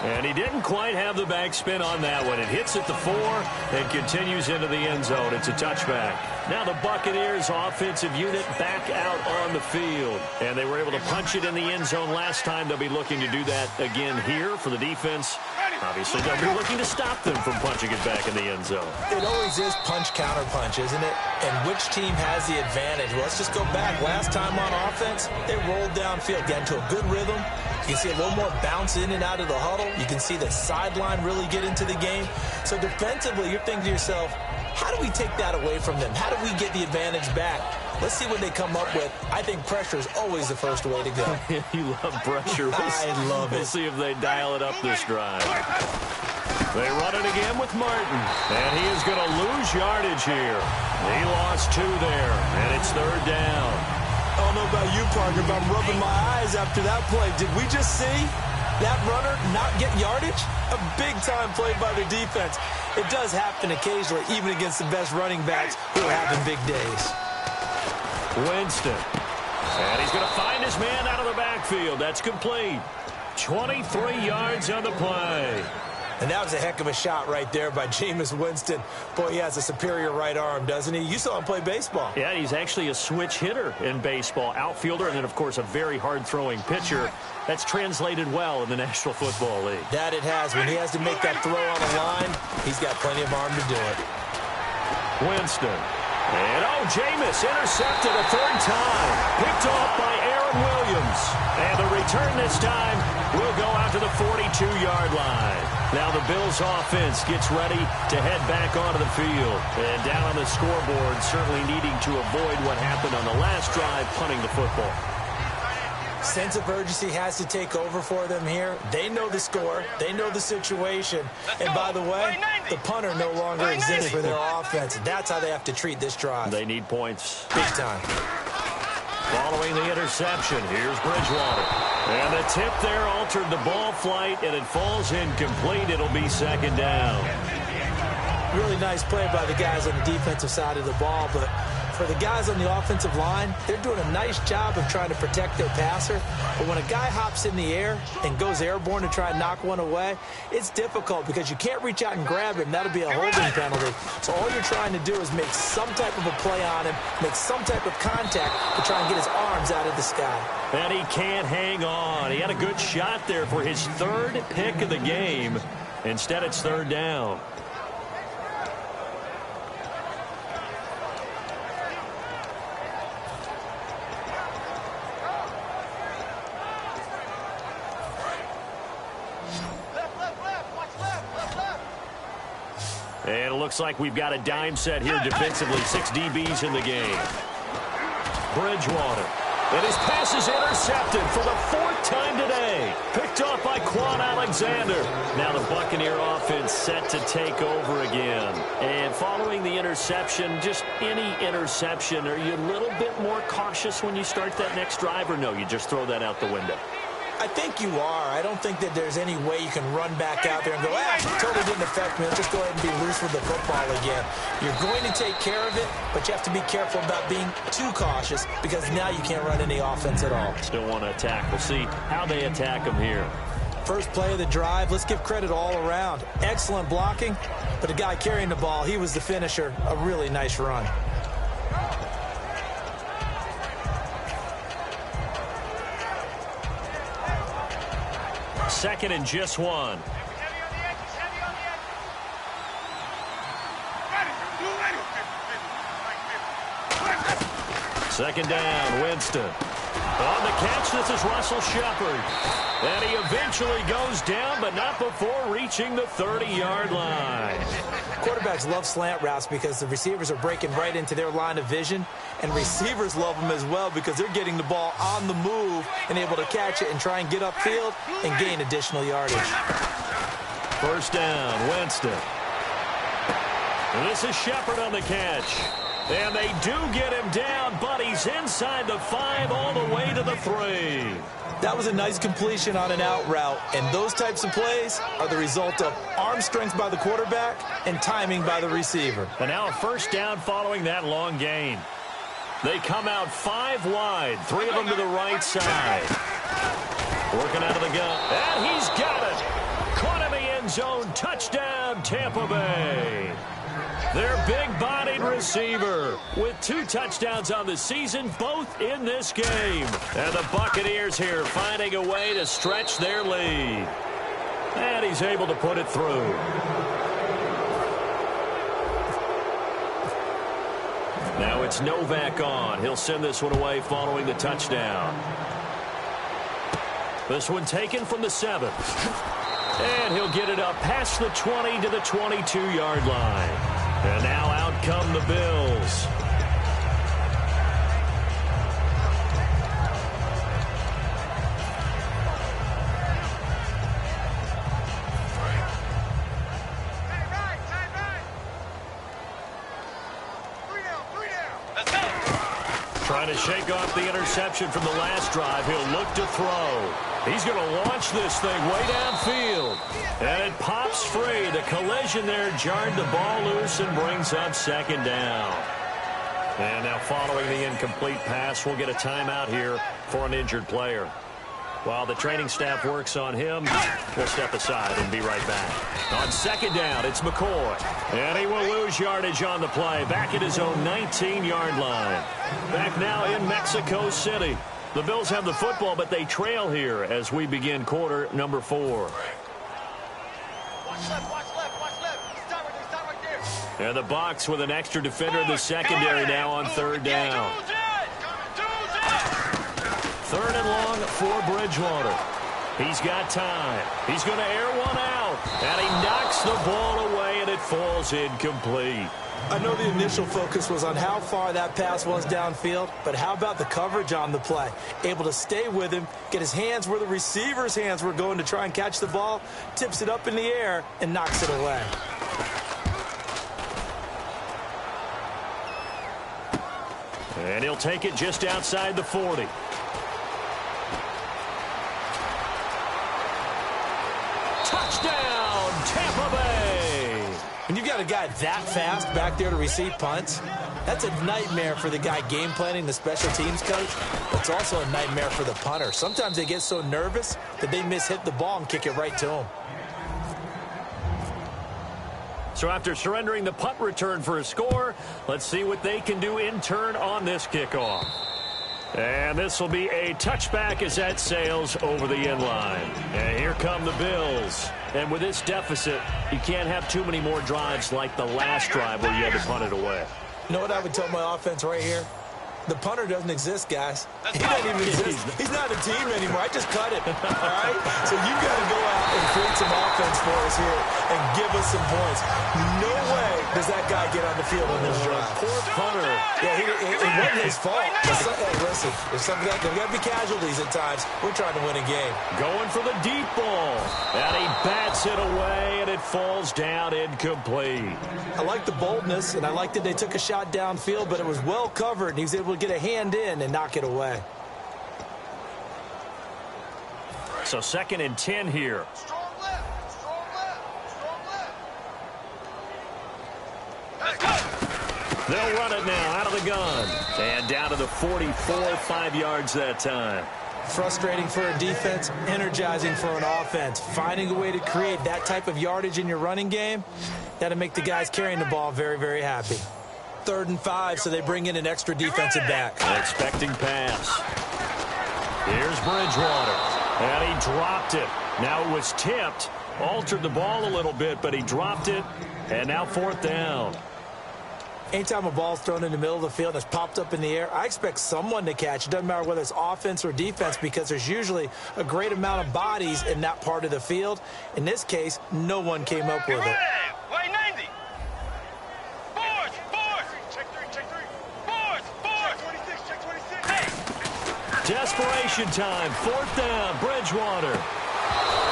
And he didn't quite have the backspin on that one. It hits at the 4 and continues into the end zone. It's a touchback. Now the Buccaneers offensive unit back out on the field. And they were able to punch it in the end zone last time. They'll be looking to do that again here for the defense. Obviously, they'll be looking to stop them from punching it back in the end zone. It always is punch-counter-punch, isn't it? And which team has the advantage? Well, let's just go back. Last time on offense, they rolled downfield, got into a good rhythm. You can see a little more bounce in and out of the huddle. You can see the sideline really get into the game. So defensively, you're thinking to yourself, how do we take that away from them? How do we get the advantage back? Let's see what they come up with. I think pressure is always the first way to go. You love pressure. I love it. We'll see if they dial it up this drive. They run it again with Martin. And he is going to lose yardage here. He lost 2 there, and it's 3rd down. I don't know about you, Parker, but I'm rubbing my eyes after that play. Did we just see that runner not get yardage? A big-time play by their defense. It does happen occasionally, even against the best running backs who are having big days. Winston. And he's going to find his man out of the backfield. That's complete. 23 yards on the play. And that was a heck of a shot right there by Jameis Winston. Boy, he has a superior right arm, doesn't he? You saw him play baseball. Yeah, he's actually a switch hitter in baseball. Outfielder, and then, of course, a very hard-throwing pitcher. That's translated well in the National Football League. That it has. When he has to make that throw on the line, he's got plenty of arm to do it. Winston. And, Jameis intercepted a 3rd time. Picked off by Aaron Williams. And the return this time will go out to the 42-yard line. Now the Bills offense gets ready to head back onto the field. And down on the scoreboard, certainly needing to avoid what happened on the last drive, punting the football. Sense of urgency has to take over for them here. They know the score. They know the situation. And by the way, the punter no longer exists for their offense. That's how they have to treat this drive. They need points. Big time. Following the interception, here's Bridgewater. And the tip there altered the ball flight, and it falls incomplete. It'll be second down. Really nice play by the guys on the defensive side of the ball, but for the guys on the offensive line, they're doing a nice job of trying to protect their passer. But when a guy hops in the air and goes airborne to try and knock one away, it's difficult because you can't reach out and grab him. That'll be a holding penalty. So all you're trying to do is make some type of a play on him, make some type of contact to try and get his arms out of the sky. And he can't hang on. He had a good shot there for his third pick of the game. Instead, it's third down. And it looks like we've got a dime set here defensively. 6 DBs in the game. Bridgewater. And his pass is intercepted for the 4th time today. Picked off by Quan Alexander. Now the Buccaneer offense set to take over again. And following the interception, just any interception, are you a little bit more cautious when you start that next drive, or no, you just throw that out the window? I think you are. I don't think that there's any way you can run back out there and go, totally didn't affect me. Let's just go ahead and be loose with the football again. You're going to take care of it, but you have to be careful about being too cautious because now you can't run any offense at all. Still want to attack. We'll see how they attack them here. First play of the drive, let's give credit all around. Excellent blocking, but the guy carrying the ball, he was the finisher. A really nice run. Second and just 1. Second down, Winston. On the catch, this is Russell Shepard. And he eventually goes down, but not before reaching the 30-yard line. Quarterbacks love slant routes because the receivers are breaking right into their line of vision, and receivers love them as well because they're getting the ball on the move and able to catch it and try and get upfield and gain additional yardage. First down, Winston. And this is Shepard on the catch. And they do get him down, but he's inside the 5 all the way to the 3. That was a nice completion on an out route, and those types of plays are the result of arm strength by the quarterback and timing by the receiver. And now a first down following that long gain. They come out 5 wide, 3 of them to the right side. Working out of the gun, and he's got it. Caught in the end zone, touchdown, Tampa Bay. Their big-bodied receiver with 2 touchdowns on the season, both in this game. And the Buccaneers here finding a way to stretch their lead. And he's able to put it through. Now it's Novak on. He'll send this one away following the touchdown. This one taken from the 7. And he'll get it up past the 20 to the 22-yard line. And now out come the Bills. Trying to shake off the interception from the last drive. He'll look to throw. He's going to launch this thing way downfield. And it pops free. The collision there jarred the ball loose and brings up second down. And now following the incomplete pass, we'll get a timeout here for an injured player. While the training staff works on him, we'll step aside and be right back. On second down, it's McCoy. And he will lose yardage on the play. Back at his own 19-yard line. Back now in Mexico City. The Bills have the football, but they trail here as we begin quarter number 4. Watch left, watch left, watch left. Stop right there. And the box with an extra defender in the secondary now on third down. Third and long for Bridgewater. He's got time. He's going to air one out. And he knocks the ball away and it falls incomplete. I know the initial focus was on how far that pass was downfield, but how about the coverage on the play? Able to stay with him, get his hands where the receiver's hands were going to try and catch the ball, tips it up in the air, and knocks it away. And he'll take it just outside the 40. Touchdown, Tampa Bay! When you've got a guy that fast back there to receive punts, that's a nightmare for the guy game planning, the special teams coach. But it's also a nightmare for the punter. Sometimes they get so nervous that they mishit the ball and kick it right to him. So after surrendering the punt return for a score, let's see what they can do in turn on this kickoff. And this will be a touchback as that sails over the end line. And here come the Bills. And with this deficit, you can't have too many more drives like the last drive where you had to punt it away. You know what I would tell my offense right here? The punter doesn't exist, guys. He doesn't even exist. He's not a team anymore. I just cut it, all right? So you got to go out and create some offense for us here and give us some points. No way does that guy get on the field on this drive. Poor punter. Yeah, it wasn't his fault. Hey, listen, there's got to be casualties at times. We're trying to win a game. Going for the deep ball. And he bats it away, and it falls down incomplete. I like the boldness, and I like that they took a shot downfield, but it was well covered, and he was able to get a hand in and knock it away. So 2nd and 10 here. Strong left. Strong left. Strong left. Let's go. They'll run it now out of the gun. And down to the 44, 5 yards that time. Frustrating for a defense, energizing for an offense. Finding a way to create that type of yardage in your running game, that'll make the guys carrying the ball very, very happy. 3rd and 5, so they bring in an extra defensive back. An expecting pass. Here's Bridgewater. And he dropped it. Now it was tipped. Altered the ball a little bit, but he dropped it. And now 4th down. Anytime a ball's thrown in the middle of the field and it's popped up in the air, I expect someone to catch. It doesn't matter whether it's offense or defense because there's usually a great amount of bodies in that part of the field. In this case, no one came up with it. White 90. Boards. Check 3. Boards. Check 26. Hey. Desperation time. 4th down. Bridgewater.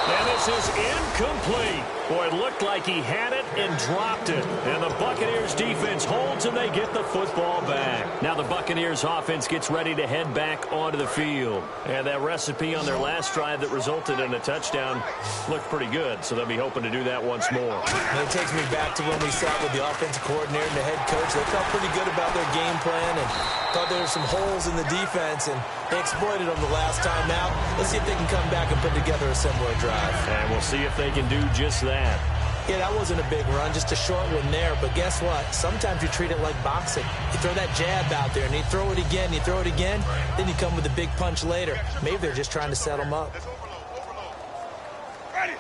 And this is incomplete. Boy, it looked like he had it and dropped it. And the Buccaneers defense holds and they get the football back. Now the Buccaneers offense gets ready to head back onto the field. And that recipe on their last drive that resulted in a touchdown looked pretty good. So they'll be hoping to do that once more. And it takes me back to when we sat with the offensive coordinator and the head coach. They felt pretty good about their game plan and thought there were some holes in the defense. And they exploited them the last time out. Let's see if they can come back and put together a similar drive. And we'll see if they can do just that. Yeah, that wasn't a big run, just a short one there. But guess what? Sometimes you treat it like boxing. You throw that jab out there, and you throw it again, then you come with a big punch later. Maybe they're just trying to set them up. Ready.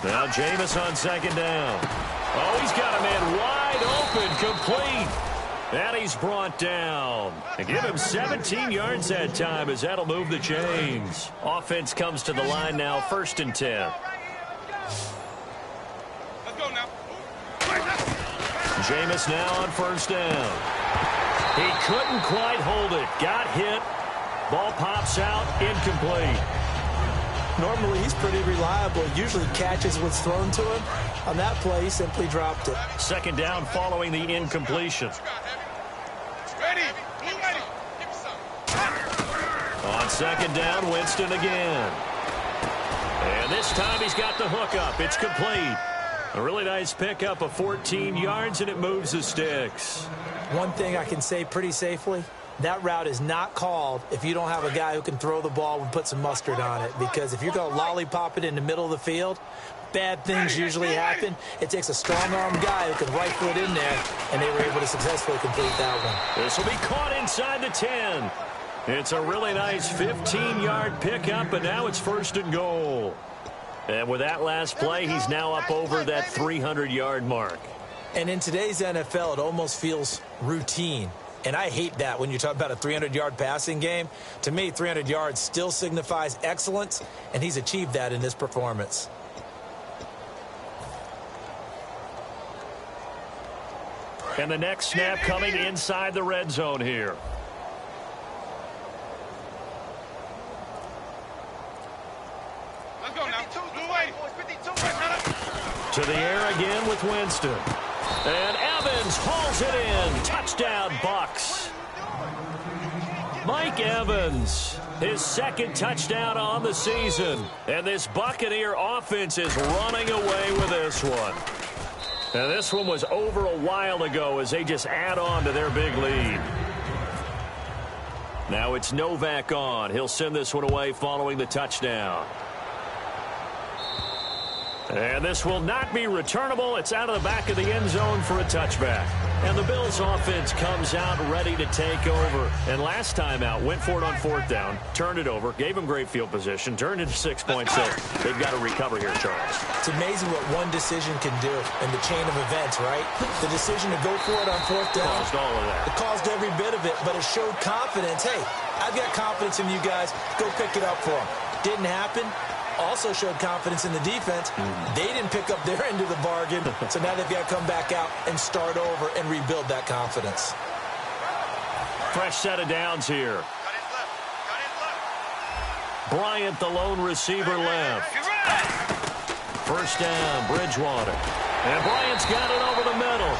Now Jameis on 2nd down. Oh, he's got a man wide open, complete. And he's brought down. And give him 17 yards that time as that'll move the chains. Offense comes to the line now, 1st and 10. Let's go now. Jameis now on 1st down. He couldn't quite hold it. Got hit. Ball pops out, incomplete. Normally, he's pretty reliable. Usually catches what's thrown to him. On that play, he simply dropped it. 2nd down following the incompletion. Ready. Give me some. On 2nd down, Winston again. And this time he's got the hook up. It's complete. A really nice pickup of 14 yards, and it moves the sticks. One thing I can say pretty safely, that route is not called if you don't have a guy who can throw the ball and put some mustard on it. Because if you're going to lollipop it in the middle of the field, bad things usually happen. It takes a strong-armed guy who can rifle it in there, and they were able to successfully complete that one. This will be caught inside the 10. It's a really nice 15-yard pickup, and now it's 1st and goal. And with that last play, he's now up over that 300-yard mark. And in today's NFL, it almost feels routine. And I hate that when you talk about a 300-yard passing game. To me, 300 yards still signifies excellence, and he's achieved that in this performance. And the next snap coming inside the red zone here. Let's go now. 52. To the air again with Winston. And Evans hauls it in. Touchdown, Bucs. Mike Evans, his second touchdown on the season. And this Buccaneer offense is running away with this one. And this one was over a while ago as they just add on to their big lead. Now it's Novak on. He'll send this one away following the touchdown. And this will not be returnable. It's out of the back of the end zone for a touchback. And the Bills offense comes out ready to take over. And last time out, went for it on fourth down, turned it over, gave them great field position, turned it to 6 points. So they've got to recover here, Charles. It's amazing what one decision can do in the chain of events, right? The decision to go for it on fourth down. Caused all of that. It caused every bit of it, but it showed confidence. Hey, I've got confidence in you guys. Go pick it up for them. Didn't happen. Also showed confidence in the defense. They didn't pick up their end of the bargain, so now they've got to come back out and start over and rebuild that confidence. Fresh set of downs here. Bryant, the lone receiver, left. First down, Bridgewater. And Bryant's got it over the middle.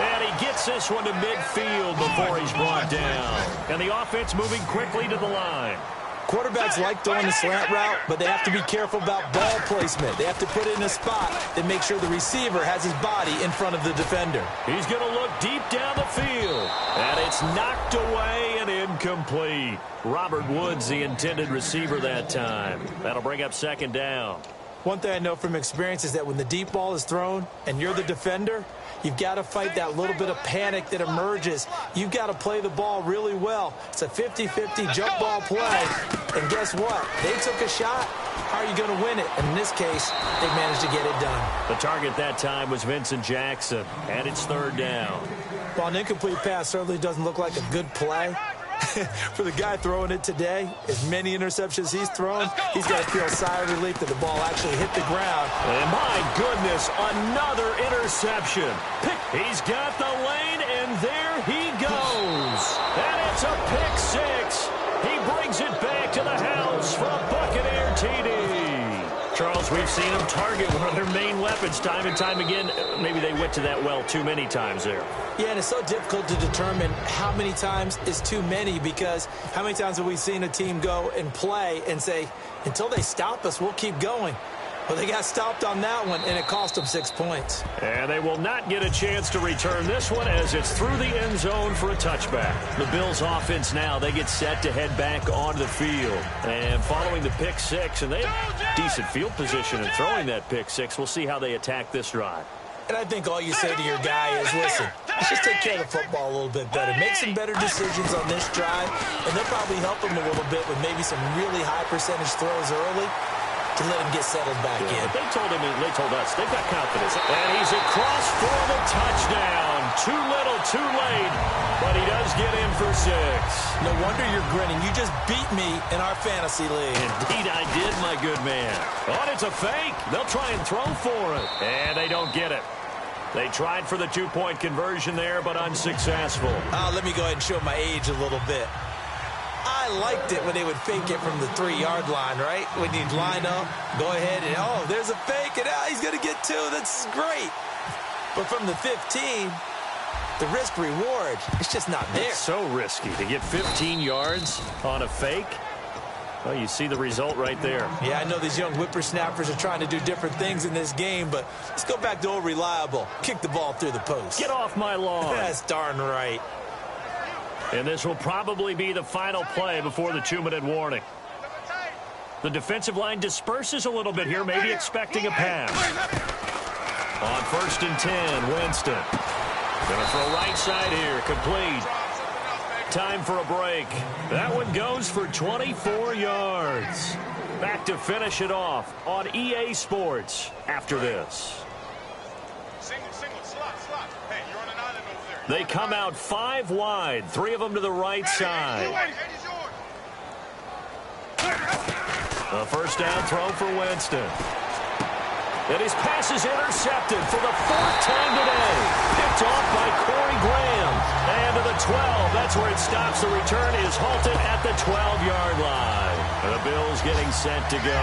And he gets this one to midfield before he's brought down. And the offense moving quickly to the line. Quarterbacks like throwing the slant route, but they have to be careful about ball placement. They have to put it in a spot that makes sure the receiver has his body in front of the defender. He's going to look deep down the field. And it's knocked away and incomplete. Robert Woods, the intended receiver that time. That'll bring up second down. One thing I know from experience is that when the deep ball is thrown and you're the defender, you've got to fight that little bit of panic that emerges. You've got to play the ball really well. It's a 50-50 jump ball play. And guess what? They took a shot. How are you going to win it? And in this case, they managed to get it done. The target that time was Vincent Jackson. And it's third down. While an incomplete pass certainly doesn't look like a good play, for the guy throwing it today, as many interceptions he's thrown, he's got to feel a sigh of relief that the ball actually hit the ground. And my goodness, another interception. He's got the lane, and there he goes. And it's a pick six. He brings it back to the house for a Buccaneer TD. Charles, we've seen them target one of their main weapons time and time again. Maybe they went to that well too many times there. Yeah, and it's so difficult to determine how many times is too many, because how many times have we seen a team go and play and say, until they stop us, we'll keep going. Well, they got stopped on that one, and it cost them 6 points. And they will not get a chance to return this one as it's through the end zone for a touchback. The Bills offense now, they get set to head back onto the field. And following the pick six, and they have decent field position in throwing that pick six. We'll see how they attack this drive. And I think all you say to your guy is, listen, let's just take care of the football a little bit better. Make some better decisions on this drive, and they'll probably help him a little bit with maybe some really high percentage throws early to let him get settled back in. They told him, and they told us, they've got confidence. And he's across for the touchdown. Too little, too late, but he does get in for 6. No wonder you're grinning. You just beat me in our fantasy league. Indeed I did, my good man. Oh, it's a fake. They'll try and throw for it. And they don't get it. They tried for the 2-point conversion there, but unsuccessful. Let me go ahead and show my age a little bit. I liked it when they would fake it from the 3-yard line, right? When you'd line up, go ahead, and oh, there's a fake, and he's going to get 2. That's great. But from the 15, the risk-reward, it's just not there. It's so risky to get 15 yards on a fake. Well, you see the result right there. Yeah, I know these young whippersnappers are trying to do different things in this game, but let's go back to old reliable. Kick the ball through the post. Get off my lawn. That's darn right. And this will probably be the final play before the 2-minute warning. The defensive line disperses a little bit here, maybe expecting a pass. On 1st and 10, Winston. Going to throw right side here, complete. Time for a break. That one goes for 24 yards. Back to finish it off on EA Sports after this. They come out 5 wide, 3 of them to the right side. A first down throw for Winston. And his pass is intercepted for the 4th time today. Picked off by Corey Graham. And to the 12. That's where it stops. The return is halted at the 12-yard line. The Bills getting set to go.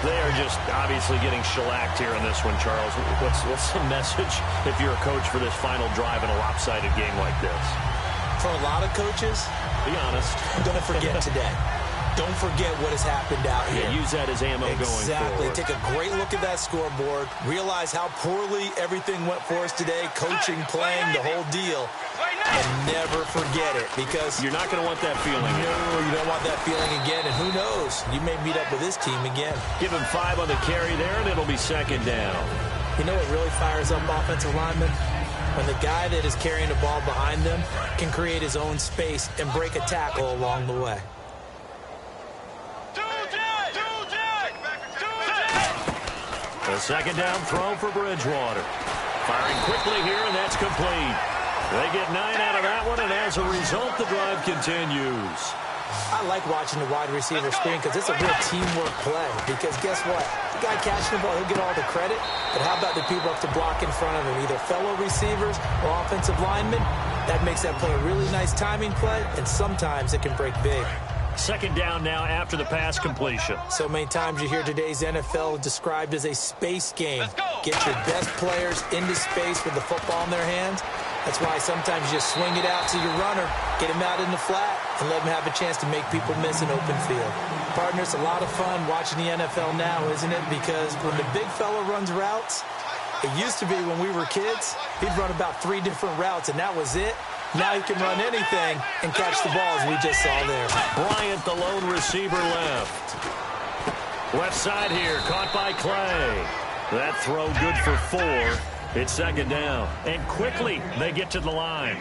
They are just obviously getting shellacked here in this one, Charles. What's the message if you're a coach for this final drive in a lopsided game like this? For a lot of coaches, be honest, don't forget today. Don't forget what has happened out here. Use that as ammo going forward. Exactly. Take a great look at that scoreboard. Realize how poorly everything went for us today. Coaching, playing, the whole deal. And never forget it, because you're not going to want that feeling. No, you don't want that feeling again. And who knows? You may meet up with this team again. Give him 5 on the carry there, and it'll be 2nd down. You know what really fires up offensive linemen? When the guy that is carrying the ball behind them can create his own space and break a tackle along the way. A 2nd down throw for Bridgewater. Firing quickly here, and that's complete. They get 9 out of that one, and as a result, the drive continues. I like watching the wide receiver screen because it's a real teamwork play. Because guess what? The guy catching the ball, he'll get all the credit. But how about the people up to block in front of him, either fellow receivers or offensive linemen? That makes that play a really nice timing play, and sometimes it can break big. 2nd down now after the pass completion. So many times you hear today's NFL described as a space game. Get your best players into space with the football in their hands. That's why sometimes you just swing it out to your runner, get him out in the flat, and let him have a chance to make people miss an open field. Partner, it's a lot of fun watching the NFL now, isn't it? Because when the big fella runs routes, it used to be when we were kids, he'd run about 3 different routes, and that was it. Now he can run anything and catch the ball, as we just saw there. Bryant, the lone receiver, left. Left side here, caught by Clay. That throw good for 4. It's 2nd down. And quickly, they get to the line.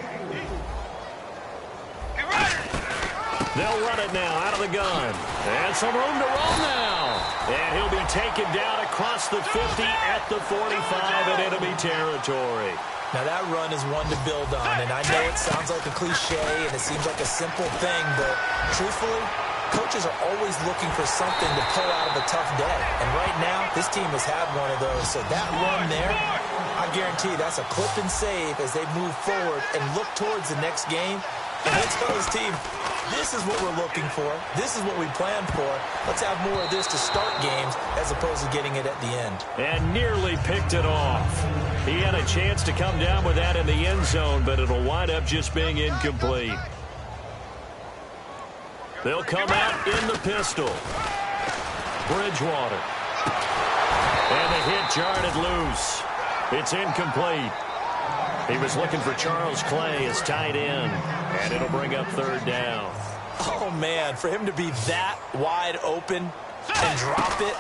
They'll run it now out of the gun. And some room to roll now. And he'll be taken down across the 50 at the 45 in enemy territory. Now, that run is one to build on, and I know it sounds like a cliche, and it seems like a simple thing, but truthfully, coaches are always looking for something to pull out of a tough day. And right now, this team has had one of those. So that run there, I guarantee that's a clip and save as they move forward and look towards the next game. And they tell his team, this is what we're looking for. This is what we planned for. Let's have more of this to start games as opposed to getting it at the end. And nearly picked it off. He had a chance to come down with that in the end zone, but it'll wind up just being incomplete. They'll come out in the pistol. Bridgewater. And the hit jarred it loose. It's incomplete. He was looking for Charles Clay as tight end, and it'll bring up 3rd down. Oh, man, for him to be that wide open and drop it.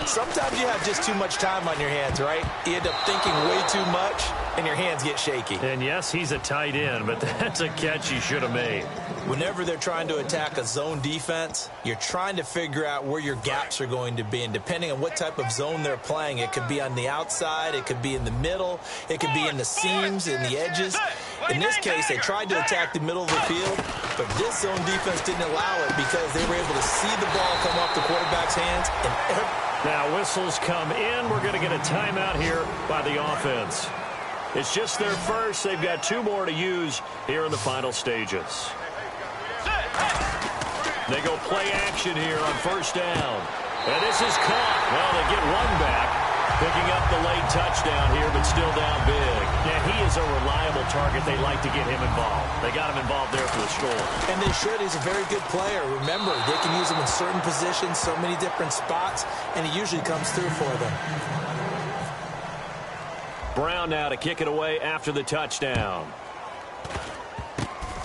Sometimes you have just too much time on your hands, right? You end up thinking way too much, and your hands get shaky. And yes, he's a tight end, but that's a catch he should have made. Whenever they're trying to attack a zone defense, you're trying to figure out where your gaps are going to be. And depending on what type of zone they're playing, it could be on the outside, it could be in the middle, it could be in the seams, in the edges. In this case, they tried to attack the middle of the field, but this zone defense didn't allow it because they were able to see the ball come off the quarterback's hands. And now whistles come in. We're going to get a timeout here by the offense. It's just their first. They've got 2 more to use here in the final stages. They go play action here on 1st down. And this is caught. Well, they get 1 back. Picking up the late touchdown here, but still down big. Yeah, he is a reliable target. They like to get him involved. They got him involved there for the score. And they should. He's a very good player. Remember, they can use him in certain positions, so many different spots, and he usually comes through for them. Brown now to kick it away after the touchdown.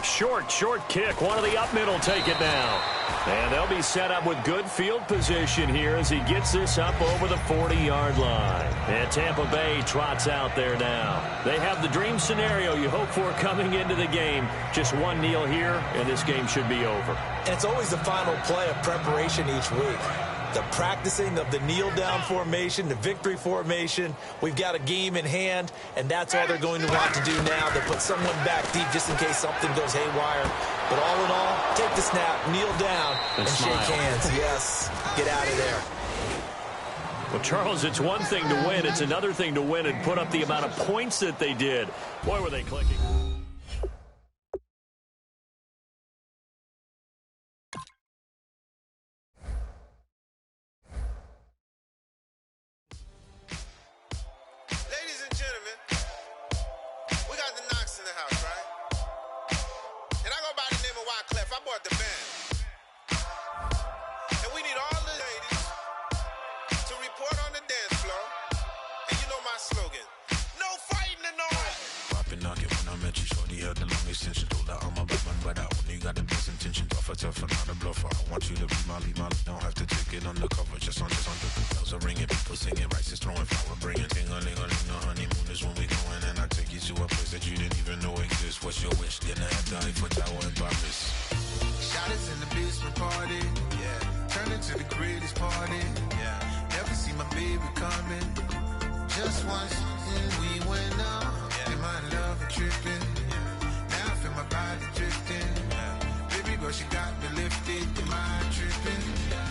Short kick. One of the up middle take it down. And they'll be set up with good field position here as he gets this up over the 40-yard line. And Tampa Bay trots out there now. They have the dream scenario you hope for coming into the game. Just 1 kneel here, and this game should be over. And it's always the final play of preparation each week. The practicing of the kneel-down formation, the victory formation. We've got a game in hand, and that's all they're going to want to do now. They'll put someone back deep just in case something goes haywire. But all in all, take the snap, kneel down, and shake hands. Yes, get out of there. Well, Charles, it's one thing to win. It's another thing to win and put up the amount of points that they did. Boy, were they clicking. Ladies and gentlemen, we got the Knox in the house, right? And I go by the name of Wyclef. I bought the band. And we need all the ladies to report on the dance floor. And you know my slogan, no fighting and no Poppin' knockin' when I met you, shorty had the long extension. Told her I'm a bad man, but I only got the best intention. Tough, not a bluffer. I want you to be my lead, don't have to take it undercover. Just on the bells are ringing, people singing, rice is throwing, flower bringing. Ting-a-ling-a-ling, the honeymoon is when we going, and I take you to a place that you didn't even know exists. What's your wish? Dinner at the Eiffel Tower in Paris. Shot is in the basement party, yeah. Turn into the greatest party, yeah. Never see my baby coming. Just once, and we went up. Yeah. And my love a tripping. Yeah. Now I feel my body drifting. Yeah. Baby girl, she got me lifted. Your mind tripping. Yeah.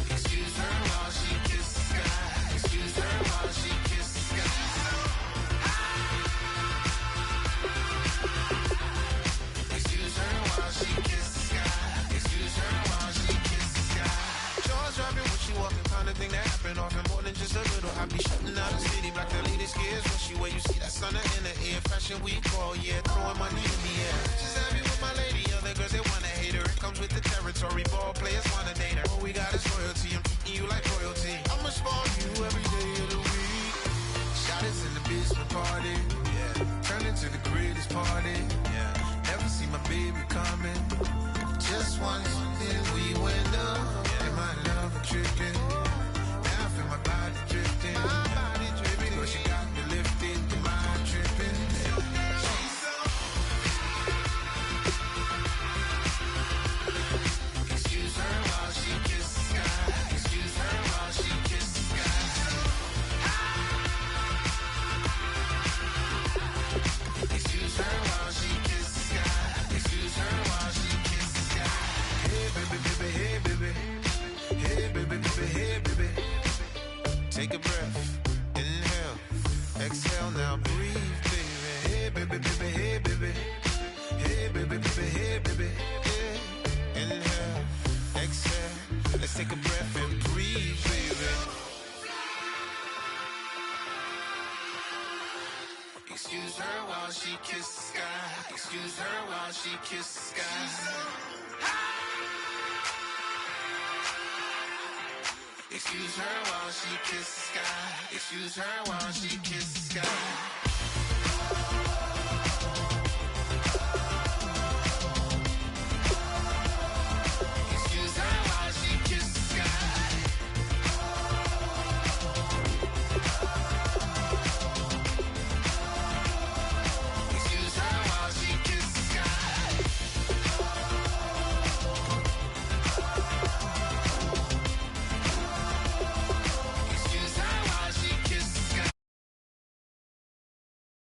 Excuse her while she kisses the sky. Excuse her while she kisses the sky. Excuse her while she kisses the sky. Excuse her while she kisses the sky. Jaws dropping when she walking, kind of thing that happen often more than just a little. I be shutting out the city, black the lady scares when she wear. You see that sun in the air, fashion week all yeah, throwing money in the air. She's happy with my lady, other girls they wanna hate her. It comes with the territory, ball players wanna date her. All we got is loyalty, I'm treating you like royalty. I'ma spoil you every day of the week. Shot is in the basement party, yeah. Turn into the greatest party, yeah. Never see my baby coming. Just once, then we went up, yeah. And my love a tripping. Now I feel my body drifting. My body dripping, but she got me lifted. Your mind tripping. Excuse her while she kisses the sky. Excuse her while she kisses the sky. Excuse her while she kisses the sky. Excuse her while she kisses the sky. Hey baby, baby, hey baby. Hey baby, baby, hey baby. Take a breath, inhale, exhale, now breathe, baby. Hey baby, baby, hey baby. Hey baby, baby, hey baby. Hey, inhale, exhale. Let's take a breath and breathe, baby. Excuse her while she kisses the sky. Excuse her while she kisses the sky. Excuse her while she kisses the sky. Excuse her while she kisses the sky.